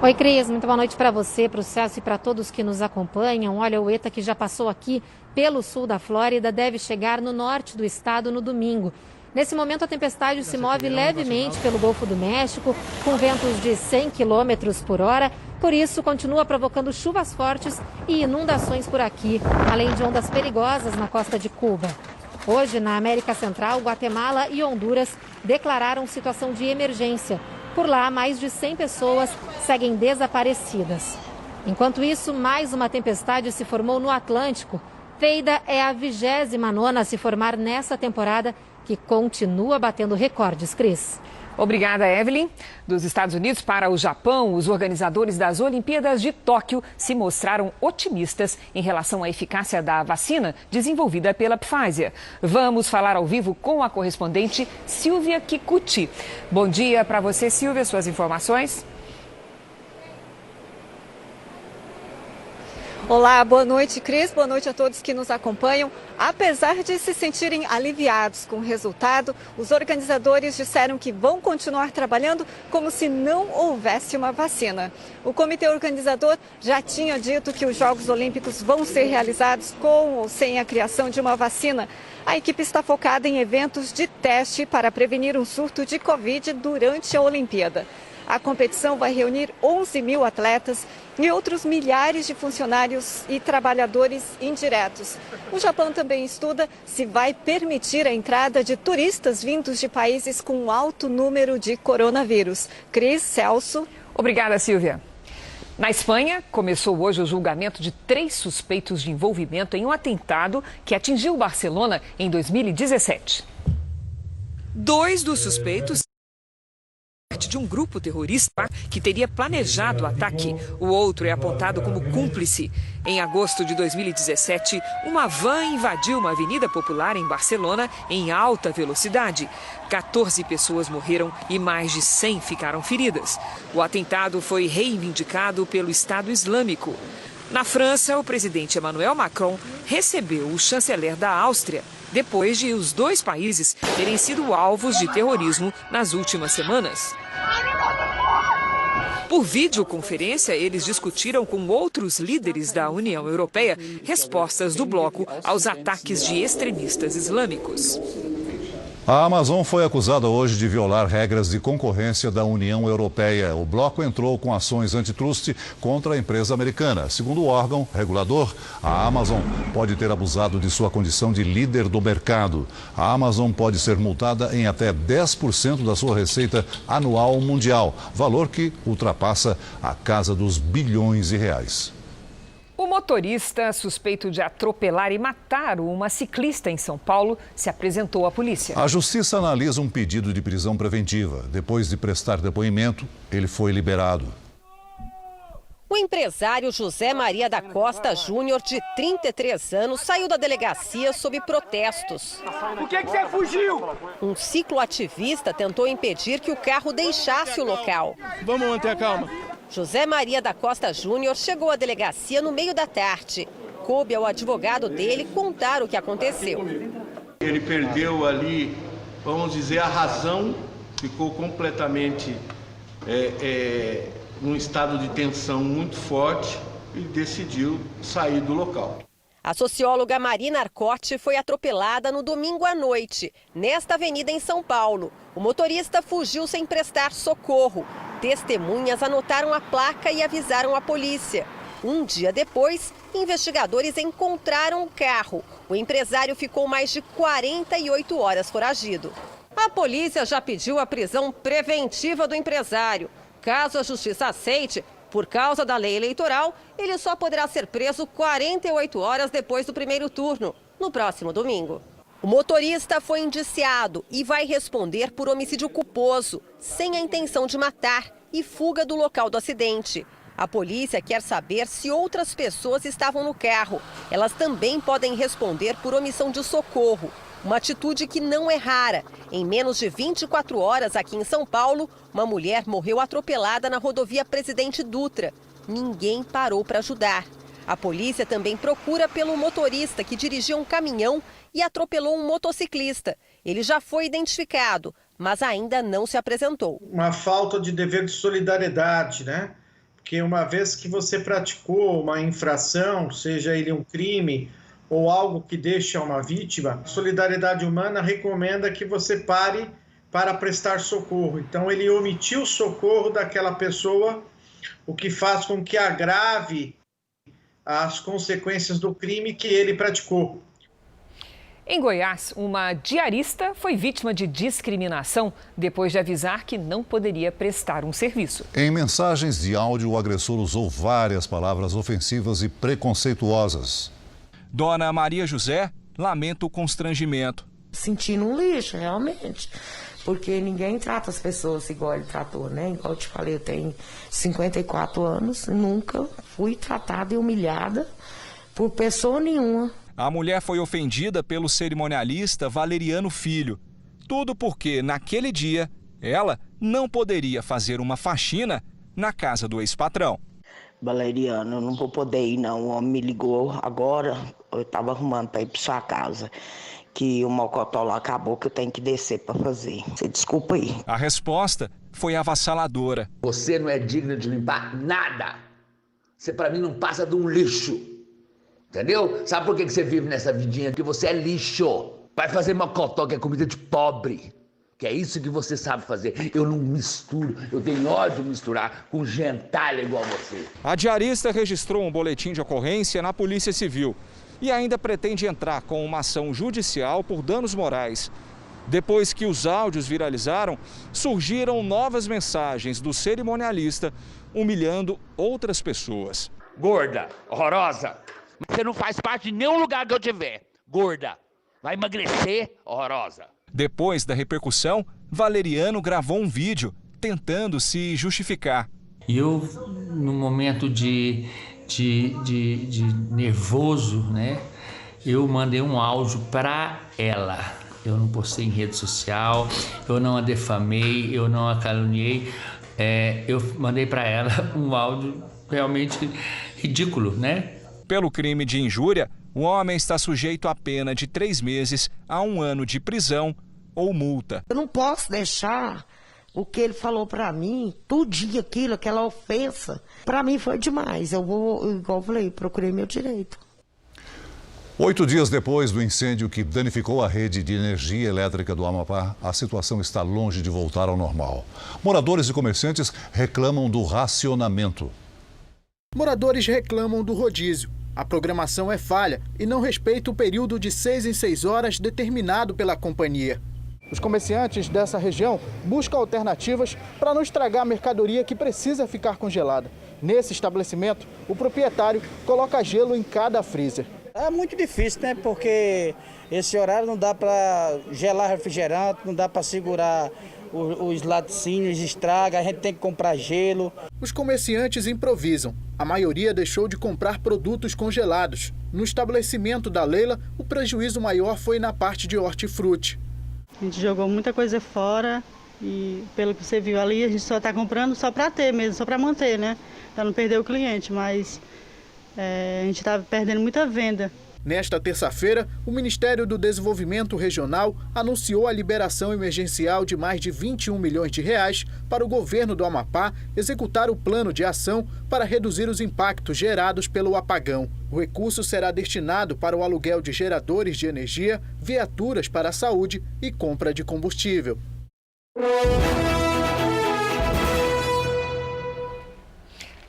Oi, Cris. Muito boa noite para você, para o Celso e para todos que nos acompanham. Olha, o ETA, que já passou aqui pelo sul da Flórida, deve chegar no norte do estado no domingo. Nesse momento, a tempestade se move levemente pelo Golfo do México, com ventos de 100 km por hora. Por isso, continua provocando chuvas fortes e inundações por aqui, além de ondas perigosas na costa de Cuba. Hoje, na América Central, Guatemala e Honduras declararam situação de emergência. Por lá, mais de 100 pessoas seguem desaparecidas. Enquanto isso, mais uma tempestade se formou no Atlântico. Feida é a 29ª a se formar nessa temporada, que continua batendo recordes, Cris. Obrigada, Evelyn. Dos Estados Unidos para o Japão, os organizadores das Olimpíadas de Tóquio se mostraram otimistas em relação à eficácia da vacina desenvolvida pela Pfizer. Vamos falar ao vivo com a correspondente Silvia Kikuchi. Bom dia para você, Silvia. Suas informações? Olá, boa noite, Cris. Boa noite a todos que nos acompanham. Apesar de se sentirem aliviados com o resultado, os organizadores disseram que vão continuar trabalhando como se não houvesse uma vacina. O comitê organizador já tinha dito que os Jogos Olímpicos vão ser realizados com ou sem a criação de uma vacina. A equipe está focada em eventos de teste para prevenir um surto de Covid durante a Olimpíada. A competição vai reunir 11 mil atletas e outros milhares de funcionários e trabalhadores indiretos. O Japão também estuda se vai permitir a entrada de turistas vindos de países com alto número de coronavírus. Cris, Celso. Obrigada, Silvia. Na Espanha, começou hoje o julgamento de 3 suspeitos de envolvimento em um atentado que atingiu Barcelona em 2017. 2 dos suspeitos de um grupo terrorista que teria planejado o ataque. O outro é apontado como cúmplice. Em agosto de 2017, uma van invadiu uma avenida popular em Barcelona em alta velocidade. 14 pessoas morreram e mais de 100 ficaram feridas. O atentado foi reivindicado pelo Estado Islâmico. Na França, o presidente Emmanuel Macron recebeu o chanceler da Áustria, depois de os 2 países terem sido alvos de terrorismo nas últimas semanas. Por videoconferência, eles discutiram com outros líderes da União Europeia respostas do bloco aos ataques de extremistas islâmicos. A Amazon foi acusada hoje de violar regras de concorrência da União Europeia. O bloco entrou com ações antitruste contra a empresa americana. Segundo o órgão regulador, a Amazon pode ter abusado de sua condição de líder do mercado. A Amazon pode ser multada em até 10% da sua receita anual mundial, valor que ultrapassa a casa dos bilhões de reais. O motorista suspeito de atropelar e matar uma ciclista em São Paulo se apresentou à polícia. A justiça analisa um pedido de prisão preventiva. Depois de prestar depoimento, ele foi liberado. O empresário José Maria da Costa Júnior, de 33 anos, saiu da delegacia sob protestos. Por que você fugiu? Um cicloativista tentou impedir que o carro deixasse o local. Vamos manter a calma. José Maria da Costa Júnior chegou à delegacia no meio da tarde. Coube ao advogado dele contar o que aconteceu. Ele perdeu ali, vamos dizer, a razão, ficou completamente num estado de tensão muito forte e decidiu sair do local. A socióloga Marina Arcotti foi atropelada no domingo à noite, nesta avenida em São Paulo. O motorista fugiu sem prestar socorro. Testemunhas anotaram a placa e avisaram a polícia. Um dia depois, investigadores encontraram o carro. O empresário ficou mais de 48 horas foragido. A polícia já pediu a prisão preventiva do empresário. Caso a justiça aceite, por causa da lei eleitoral, ele só poderá ser preso 48 horas depois do primeiro turno, no próximo domingo. O motorista foi indiciado e vai responder por homicídio culposo, sem a intenção de matar, e fuga do local do acidente. A polícia quer saber se outras pessoas estavam no carro. Elas também podem responder por omissão de socorro, uma atitude que não é rara. Em menos de 24 horas aqui em São Paulo, uma mulher morreu atropelada na rodovia Presidente Dutra. Ninguém parou para ajudar. A polícia também procura pelo motorista que dirigia um caminhão e atropelou um motociclista. Ele já foi identificado, mas ainda não se apresentou. Uma falta de dever de solidariedade, né? Porque uma vez que você praticou uma infração, seja ele um crime ou algo que deixa uma vítima, a solidariedade humana recomenda que você pare para prestar socorro. Então ele omitiu o socorro daquela pessoa, o que faz com que agrave as consequências do crime que ele praticou. Em Goiás, uma diarista foi vítima de discriminação depois de avisar que não poderia prestar um serviço. Em mensagens de áudio, o agressor usou várias palavras ofensivas e preconceituosas. Dona Maria José lamenta o constrangimento. Sentindo um lixo, realmente. Porque ninguém trata as pessoas igual ele tratou, né? Igual eu te falei, eu tenho 54 anos, nunca fui tratada e humilhada por pessoa nenhuma. A mulher foi ofendida pelo cerimonialista Valeriano Filho. Tudo porque, naquele dia, ela não poderia fazer uma faxina na casa do ex-patrão. Valeriano, eu não vou poder ir não, o homem me ligou agora, eu estava arrumando para ir para sua casa, que o mocotó lá acabou, que eu tenho que descer para fazer. Você desculpa aí. A resposta foi avassaladora. Você não é digna de limpar nada. Você para mim não passa de um lixo. Entendeu? Sabe por que você vive nessa vidinha? Que você é lixo. Vai fazer mocotó, que é comida de pobre. Que é isso que você sabe fazer. Eu não misturo, eu tenho ódio de misturar com gentalha igual você. A diarista registrou um boletim de ocorrência na Polícia Civil e ainda pretende entrar com uma ação judicial por danos morais. Depois que os áudios viralizaram, surgiram novas mensagens do cerimonialista humilhando outras pessoas. Gorda, horrorosa, você não faz parte de nenhum lugar que eu tiver. Gorda, vai emagrecer, horrorosa. Depois da repercussão, Valeriano gravou um vídeo tentando se justificar. Eu, no momento de nervoso, né, eu mandei um áudio para ela. Eu não postei em rede social, eu não a defamei, eu não a caluniei. Eu mandei para ela um áudio realmente ridículo, né? Pelo crime de injúria, o homem está sujeito a pena de 3 meses a 1 ano de prisão ou multa. Eu não posso deixar o que ele falou para mim, tudinho aquilo, aquela ofensa. Para mim foi demais. Eu vou, igual eu falei, procurei meu direito. 8 dias depois do incêndio que danificou a rede de energia elétrica do Amapá, a situação está longe de voltar ao normal. Moradores e comerciantes reclamam do racionamento. Moradores reclamam do rodízio. A programação é falha e não respeita o período de 6 em 6 horas determinado pela companhia. Os comerciantes dessa região buscam alternativas para não estragar a mercadoria que precisa ficar congelada. Nesse estabelecimento, o proprietário coloca gelo em cada freezer. É muito difícil, né? Porque esse horário não dá para gelar refrigerante, não dá para segurar os laticínios, estraga, a gente tem que comprar gelo. Os comerciantes improvisam. A maioria deixou de comprar produtos congelados. No estabelecimento da Leila, o prejuízo maior foi na parte de hortifruti. A gente jogou muita coisa fora e, pelo que você viu ali, a gente só está comprando só para ter mesmo, só para manter, né? Para não perder o cliente, mas a gente está perdendo muita venda. Nesta terça-feira, o Ministério do Desenvolvimento Regional anunciou a liberação emergencial de mais de 21 milhões de reais para o governo do Amapá executar o plano de ação para reduzir os impactos gerados pelo apagão. O recurso será destinado para o aluguel de geradores de energia, viaturas para a saúde e compra de combustível.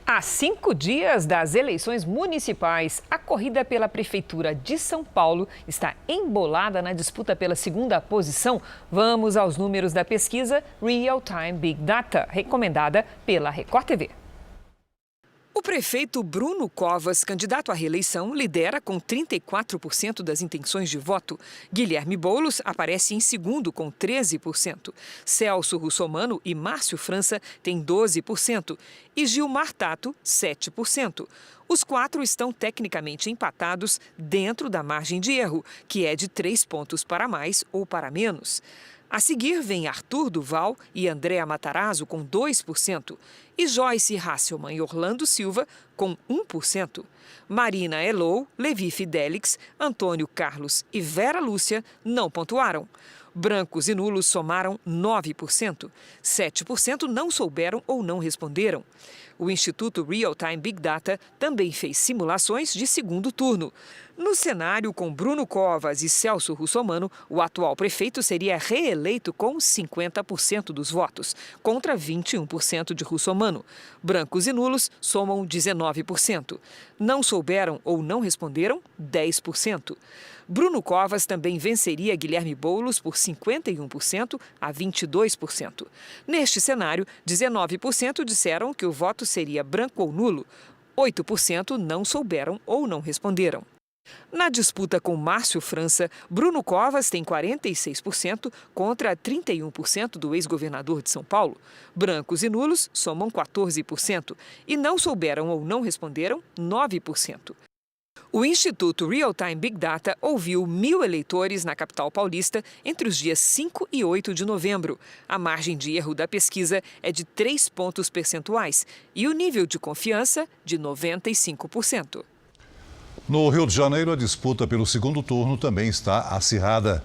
Há 5 dias das eleições municipais, a corrida pela Prefeitura de São Paulo está embolada na disputa pela 2ª posição. Vamos aos números da pesquisa Real Time Big Data, recomendada pela Record TV. O prefeito Bruno Covas, candidato à reeleição, lidera com 34% das intenções de voto. Guilherme Boulos aparece em segundo com 13%. Celso Russomano e Márcio França têm 12% e Gilmar Tato, 7%. Os 4 estão tecnicamente empatados dentro da margem de erro, que é de 3 pontos para mais ou para menos. A seguir vem Arthur Duval e Andréa Matarazzo com 2% e Joyce Hasselmann e Orlando Silva com 1%. Marina Elou, Levi Fidelix, Antônio Carlos e Vera Lúcia não pontuaram. Brancos e nulos somaram 9%. 7% não souberam ou não responderam. O Instituto Real Time Big Data também fez simulações de segundo turno. No cenário com Bruno Covas e Celso Russomano, o atual prefeito seria reeleito com 50% dos votos, contra 21% de Russomano. Brancos e nulos somam 19%. Não souberam ou não responderam, 10%. Bruno Covas também venceria Guilherme Boulos por 51% a 22%. Neste cenário, 19% disseram que o voto seria branco ou nulo. 8% não souberam ou não responderam. Na disputa com Márcio França, Bruno Covas tem 46% contra 31% do ex-governador de São Paulo. Brancos e nulos somam 14% e não souberam ou não responderam 9%. O Instituto Real Time Big Data ouviu 1.000 eleitores na capital paulista entre os dias 5 e 8 de novembro. A margem de erro da pesquisa é de 3 pontos percentuais e o nível de confiança de 95%. No Rio de Janeiro, a disputa pelo segundo turno também está acirrada.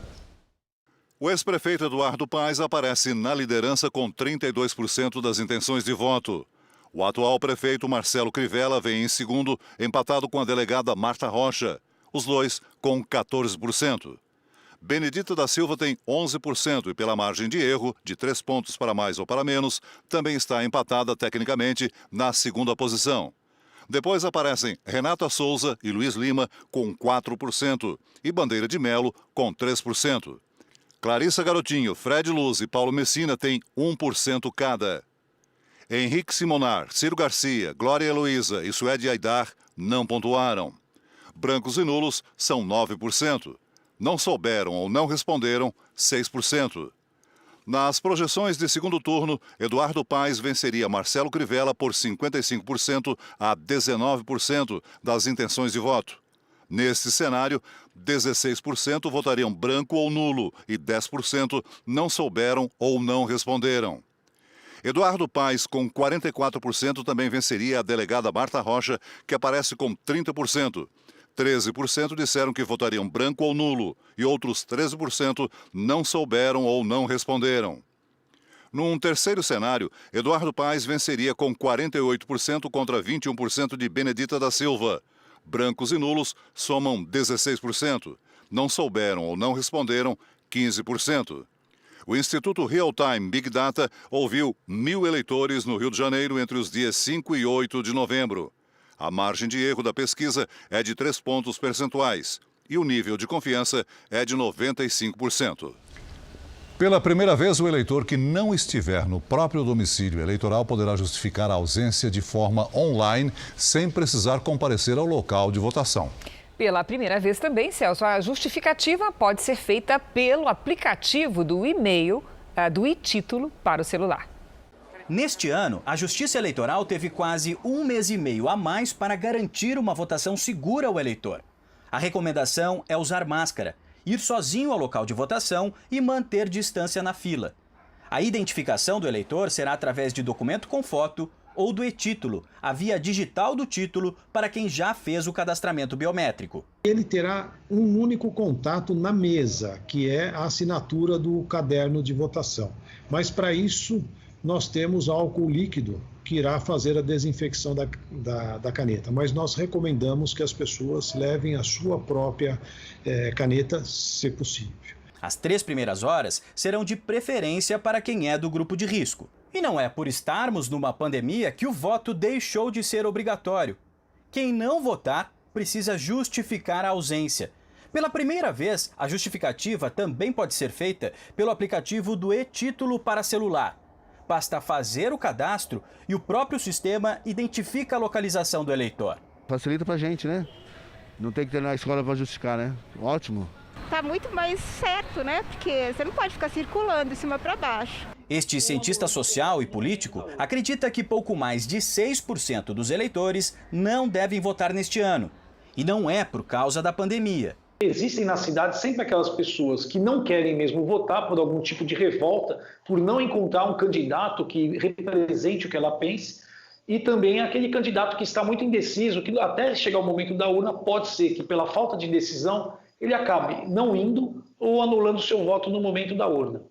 O ex-prefeito Eduardo Paes aparece na liderança com 32% das intenções de voto. O atual prefeito Marcelo Crivella vem em segundo, empatado com a delegada Marta Rocha, os dois com 14%. Benedita da Silva tem 11% e pela margem de erro, de 3 pontos para mais ou para menos, também está empatada tecnicamente na segunda posição. Depois aparecem Renata Souza e Luiz Lima com 4% e Bandeira de Melo com 3%. Clarissa Garotinho, Fred Luz e Paulo Messina têm 1% cada. Henrique Simonar, Ciro Garcia, Glória Heloísa e Suede Aidar não pontuaram. Brancos e nulos são 9%. Não souberam ou não responderam, 6%. Nas projeções de segundo turno, Eduardo Paes venceria Marcelo Crivella por 55% a 19% das intenções de voto. Neste cenário, 16% votariam branco ou nulo e 10% não souberam ou não responderam. Eduardo Paes, com 44%, também venceria a delegada Marta Rocha, que aparece com 30%. 13% disseram que votariam branco ou nulo e outros 13% não souberam ou não responderam. Num terceiro cenário, Eduardo Paes venceria com 48% contra 21% de Benedita da Silva. Brancos e nulos somam 16%. Não souberam ou não responderam, 15%. O Instituto Real Time Big Data ouviu 1.000 eleitores no Rio de Janeiro entre os dias 5 e 8 de novembro. A margem de erro da pesquisa é de 3 pontos percentuais e o nível de confiança é de 95%. Pela primeira vez, o eleitor que não estiver no próprio domicílio eleitoral poderá justificar a ausência de forma online, sem precisar comparecer ao local de votação. Pela primeira vez também, Celso, a justificativa pode ser feita pelo aplicativo do e-mail, do e-título para o celular. Neste ano, a Justiça Eleitoral teve quase 1 mês e meio a mais para garantir uma votação segura ao eleitor. A recomendação é usar máscara, ir sozinho ao local de votação e manter distância na fila. A identificação do eleitor será através de documento com foto ou do e-título, a via digital do título para quem já fez o cadastramento biométrico. Ele terá um único contato na mesa, que é a assinatura do caderno de votação. Mas para isso, nós temos álcool líquido que irá fazer a desinfecção da caneta. Mas nós recomendamos que as pessoas levem a sua própria caneta, se possível. As 3 primeiras horas serão de preferência para quem é do grupo de risco. E não é por estarmos numa pandemia que o voto deixou de ser obrigatório. Quem não votar precisa justificar a ausência. Pela primeira vez, a justificativa também pode ser feita pelo aplicativo do e-título para celular. Basta fazer o cadastro e o próprio sistema identifica a localização do eleitor. Facilita pra gente, né? Não tem que ter na escola para justificar, né? Ótimo. Tá muito mais certo, né? Porque você não pode ficar circulando de cima para baixo. Este cientista social e político acredita que pouco mais de 6% dos eleitores não devem votar neste ano. E não é por causa da pandemia. Existem na cidade sempre aquelas pessoas que não querem mesmo votar por algum tipo de revolta, por não encontrar um candidato que represente o que ela pense, e também aquele candidato que está muito indeciso, que até chegar o momento da urna pode ser que pela falta de decisão ele acabe não indo ou anulando seu voto no momento da urna.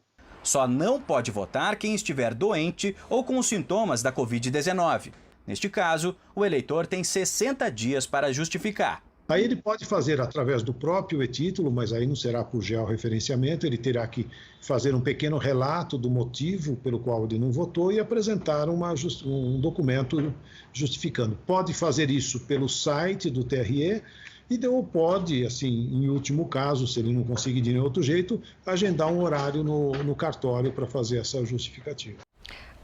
Só não pode votar quem estiver doente ou com os sintomas da Covid-19. Neste caso, o eleitor tem 60 dias para justificar. Aí ele pode fazer através do próprio e-título, mas aí não será por georreferenciamento, ele terá que fazer um pequeno relato do motivo pelo qual ele não votou e apresentar um documento justificando. Pode fazer isso pelo site do TRE ou pode, assim, em último caso, se ele não conseguir de nenhum outro jeito, agendar um horário no cartório para fazer essa justificativa.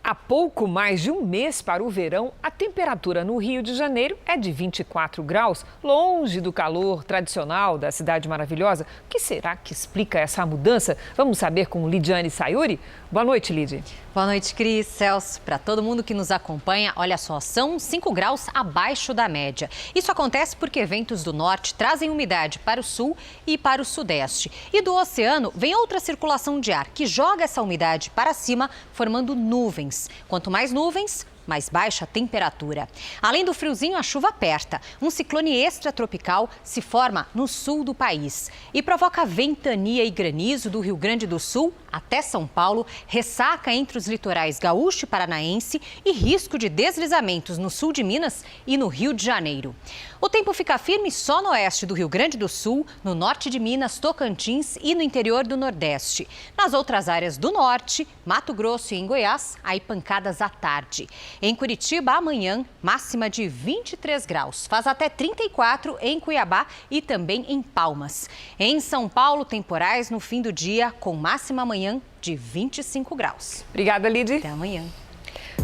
Há pouco mais de um mês para o verão, a temperatura no Rio de Janeiro é de 24 graus, longe do calor tradicional da cidade maravilhosa. O que será que explica essa mudança? Vamos saber com Lidiane Sayuri. Boa noite, Lidy. Boa noite, Cris, Celso. Para todo mundo que nos acompanha, olha só, são 5 graus abaixo da média. Isso acontece porque ventos do norte trazem umidade para o sul e para o sudeste. E do oceano vem outra circulação de ar que joga essa umidade para cima, formando nuvens. Quanto mais nuvens, mais baixa temperatura. Além do friozinho, a chuva aperta. Um ciclone extratropical se forma no sul do país e provoca ventania e granizo do Rio Grande do Sul até São Paulo, ressaca entre os litorais gaúcho e paranaense e risco de deslizamentos no sul de Minas e no Rio de Janeiro. O tempo fica firme só no oeste do Rio Grande do Sul, no norte de Minas, Tocantins e no interior do Nordeste. Nas outras áreas do norte, Mato Grosso e em Goiás, aí pancadas à tarde. Em Curitiba, amanhã, máxima de 23 graus. Faz até 34 em Cuiabá e também em Palmas. Em São Paulo, temporais no fim do dia, com máxima amanhã de 25 graus. Obrigada, Lidy. Até amanhã.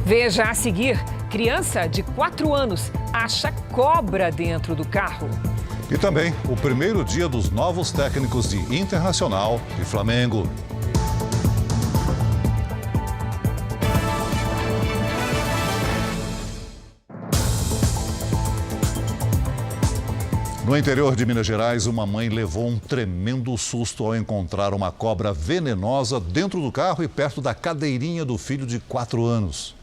Veja a seguir, criança de 4 anos acha cobra dentro do carro. E também o primeiro dia dos novos técnicos de Internacional e Flamengo. No interior de Minas Gerais, uma mãe levou um tremendo susto ao encontrar uma cobra venenosa dentro do carro e perto da cadeirinha do filho de 4 anos.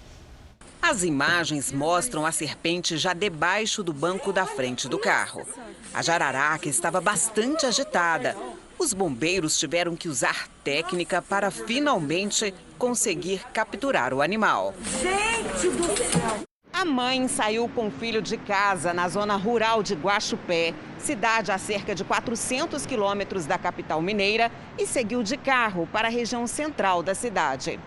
As imagens mostram a serpente já debaixo do banco da frente do carro. A jararaca estava bastante agitada. Os bombeiros tiveram que usar técnica para finalmente conseguir capturar o animal. Gente do céu! A mãe saiu com o filho de casa na zona rural de Guaxupé, cidade a cerca de 400 quilômetros da capital mineira, e seguiu de carro para a região central da cidade.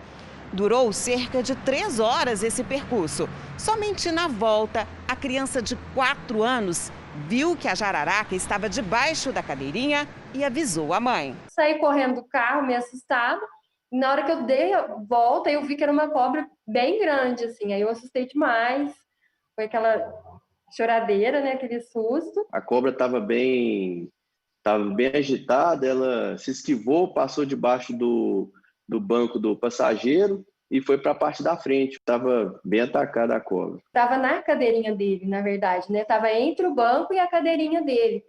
Durou cerca de 3 horas esse percurso. Somente na volta, a criança de 4 anos viu que a jararaca estava debaixo da cadeirinha e avisou a mãe. Saí correndo do carro, meio assustada. Na hora que eu dei a volta, eu vi que era uma cobra bem grande, assim. Aí eu assustei demais. Foi aquela choradeira, né? Aquele susto. A cobra estava bem agitada, ela se esquivou, passou debaixo do banco do passageiro e foi para a parte da frente. Estava bem atacada a cobra. Estava na cadeirinha dele, na verdade, né? Estava entre o banco e a cadeirinha dele.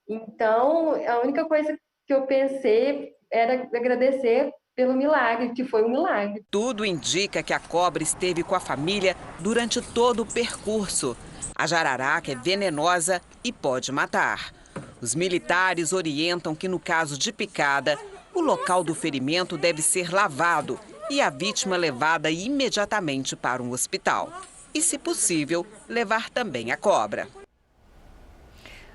Então, a única coisa que eu pensei era agradecer pelo milagre, que foi um milagre. Tudo indica que a cobra esteve com a família durante todo o percurso. A jararaca é venenosa e pode matar. Os militares orientam que, no caso de picada, o local do ferimento deve ser lavado e a vítima levada imediatamente para um hospital. E, se possível, levar também a cobra.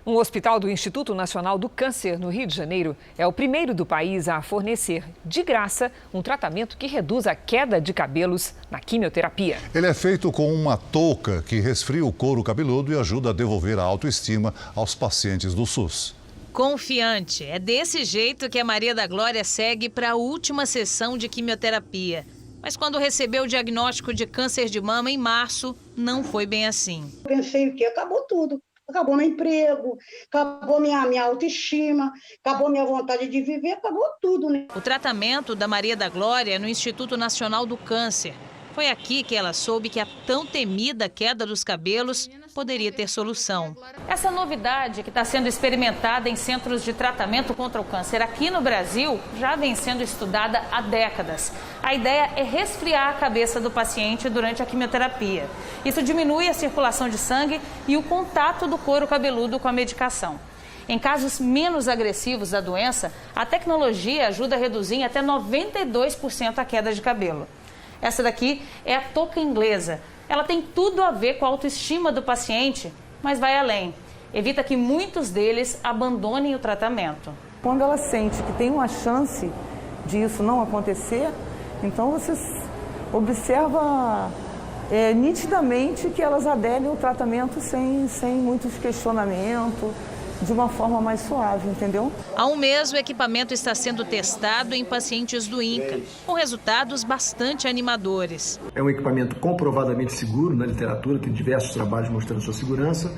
Um hospital do Instituto Nacional do Câncer, no Rio de Janeiro, é o primeiro do país a fornecer, de graça, um tratamento que reduz a queda de cabelos na quimioterapia. Ele é feito com uma touca que resfria o couro cabeludo e ajuda a devolver a autoestima aos pacientes do SUS. Confiante. É desse jeito que a Maria da Glória segue para a última sessão de quimioterapia. Mas quando recebeu o diagnóstico de câncer de mama em março, não foi bem assim. Pensei que acabou tudo. Acabou meu emprego, acabou minha autoestima, acabou minha vontade de viver, acabou tudo, né? O tratamento da Maria da Glória é no Instituto Nacional do Câncer. Foi aqui que ela soube que a tão temida queda dos cabelos poderia ter solução. Essa novidade que está sendo experimentada em centros de tratamento contra o câncer aqui no Brasil já vem sendo estudada há décadas. A ideia é resfriar a cabeça do paciente durante a quimioterapia. Isso diminui a circulação de sangue e o contato do couro cabeludo com a medicação. Em casos menos agressivos da doença, a tecnologia ajuda a reduzir em até 92% a queda de cabelo. Essa daqui é a touca inglesa. Ela tem tudo a ver com a autoestima do paciente, mas vai além. Evita que muitos deles abandonem o tratamento. Quando ela sente que tem uma chance de isso não acontecer, então você observa nitidamente que elas aderem ao tratamento sem muitos questionamentos, de uma forma mais suave, entendeu? Há um mês, o equipamento está sendo testado em pacientes do INCA, com resultados bastante animadores. É um equipamento comprovadamente seguro na literatura, tem diversos trabalhos mostrando sua segurança,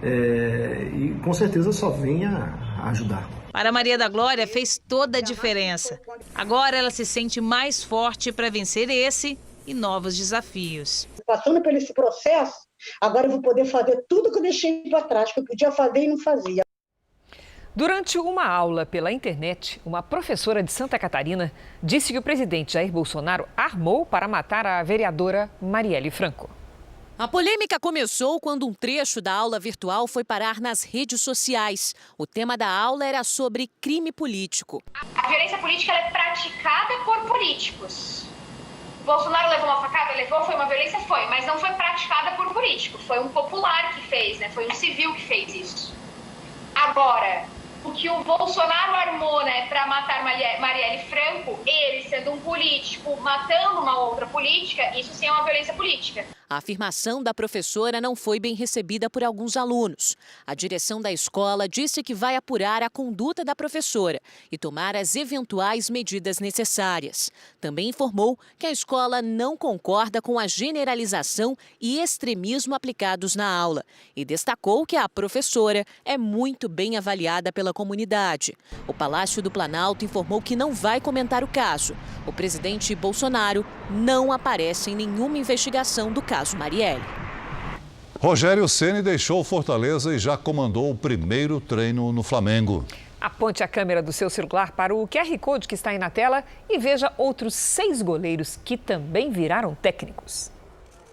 e com certeza só vem a ajudar. Para Maria da Glória, fez toda a diferença. Agora ela se sente mais forte para vencer esse e novos desafios. Passando por esse processo, agora eu vou poder fazer tudo que eu deixei para trás, que eu podia fazer e não fazia. Durante uma aula pela internet, uma professora de Santa Catarina disse que o presidente Jair Bolsonaro armou para matar a vereadora Marielle Franco. A polêmica começou quando um trecho da aula virtual foi parar nas redes sociais. O tema da aula era sobre crime político. A violência política ela é praticada por políticos. Bolsonaro levou uma facada? Levou, foi uma violência? Foi, mas não foi praticada por político. Foi um popular que fez, né? Foi um civil que fez isso. Agora, o que o Bolsonaro armou, né, para matar Marielle Franco, ele sendo um político matando uma outra política, isso sim é uma violência política. A afirmação da professora não foi bem recebida por alguns alunos. A direção da escola disse que vai apurar a conduta da professora e tomar as eventuais medidas necessárias. Também informou que a escola não concorda com a generalização e extremismo aplicados na aula e destacou que a professora é muito bem avaliada pela comunidade. O Palácio do Planalto informou que não vai comentar o caso. O presidente Bolsonaro não aparece em nenhuma investigação do caso Marielle. Rogério Ceni deixou Fortaleza e já comandou o primeiro treino no Flamengo. Aponte a câmera do seu celular para o QR Code que está aí na tela e veja outros 6 goleiros que também viraram técnicos.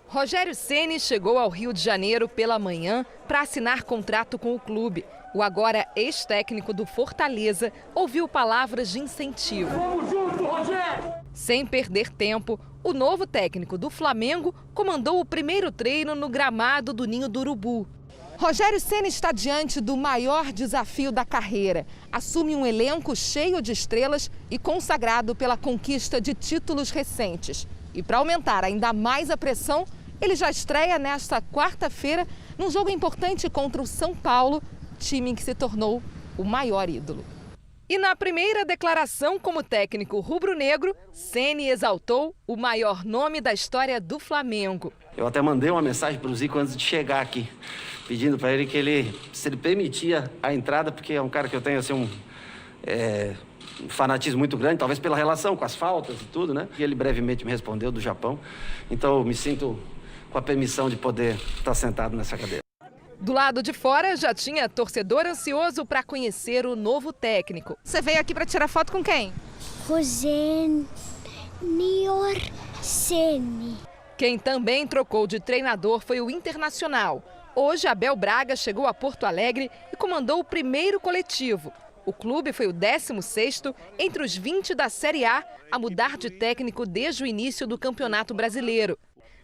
Rogério Ceni chegou ao Rio de Janeiro pela manhã para assinar contrato com o clube. O agora ex-técnico do Fortaleza ouviu palavras de incentivo. Vamos junto, Rogério! Sem perder tempo, o novo técnico do Flamengo comandou o primeiro treino no gramado do Ninho do Urubu. Rogério Ceni está diante do maior desafio da carreira. Assume um elenco cheio de estrelas e consagrado pela conquista de títulos recentes. E para aumentar ainda mais a pressão, ele já estreia nesta quarta-feira num jogo importante contra o São Paulo, time que se tornou o maior ídolo. E na primeira declaração como técnico rubro-negro, Ceni exaltou o maior nome da história do Flamengo. Eu até mandei uma mensagem para o Zico antes de chegar aqui, pedindo para ele que se ele permitia a entrada, porque é um cara que eu tenho assim, um fanatismo muito grande, talvez pela relação com as faltas e tudo, né? E ele brevemente me respondeu do Japão, então eu me sinto com a permissão de poder estar sentado nessa cadeira. Do lado de fora, já tinha torcedor ansioso para conhecer o novo técnico. Você veio aqui para tirar foto com quem? Rogério Ceni. Quem também trocou de treinador foi o Internacional. Hoje, Abel Braga chegou a Porto Alegre e comandou o primeiro coletivo. O clube foi o 16º entre os 20 da Série A a mudar de técnico desde o início do Campeonato Brasileiro.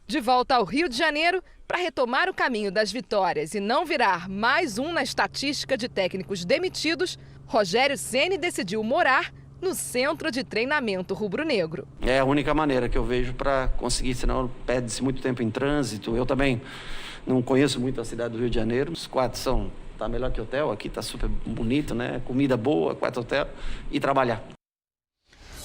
De volta ao Rio de Janeiro, para retomar o caminho das vitórias e não virar mais um na estatística de técnicos demitidos, Rogério Ceni decidiu morar no centro de treinamento rubro-negro. É a única maneira que eu vejo para conseguir, senão perde-se muito tempo em trânsito. Eu também não conheço muito a cidade do Rio de Janeiro. Os quartos tá melhor que hotel, aqui tá super bonito, né? Comida boa, quarto hotel e trabalhar.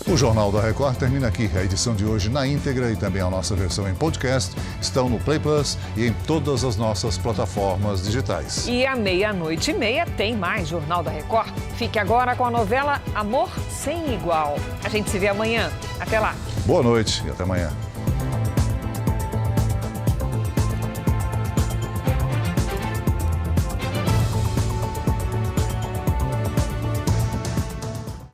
O Jornal da Record termina aqui. A edição de hoje na íntegra e também a nossa versão em podcast estão no Play Plus e em todas as nossas plataformas digitais. E à 00:30 tem mais Jornal da Record. Fique agora com a novela Amor Sem Igual. A gente se vê amanhã. Até lá. Boa noite e até amanhã.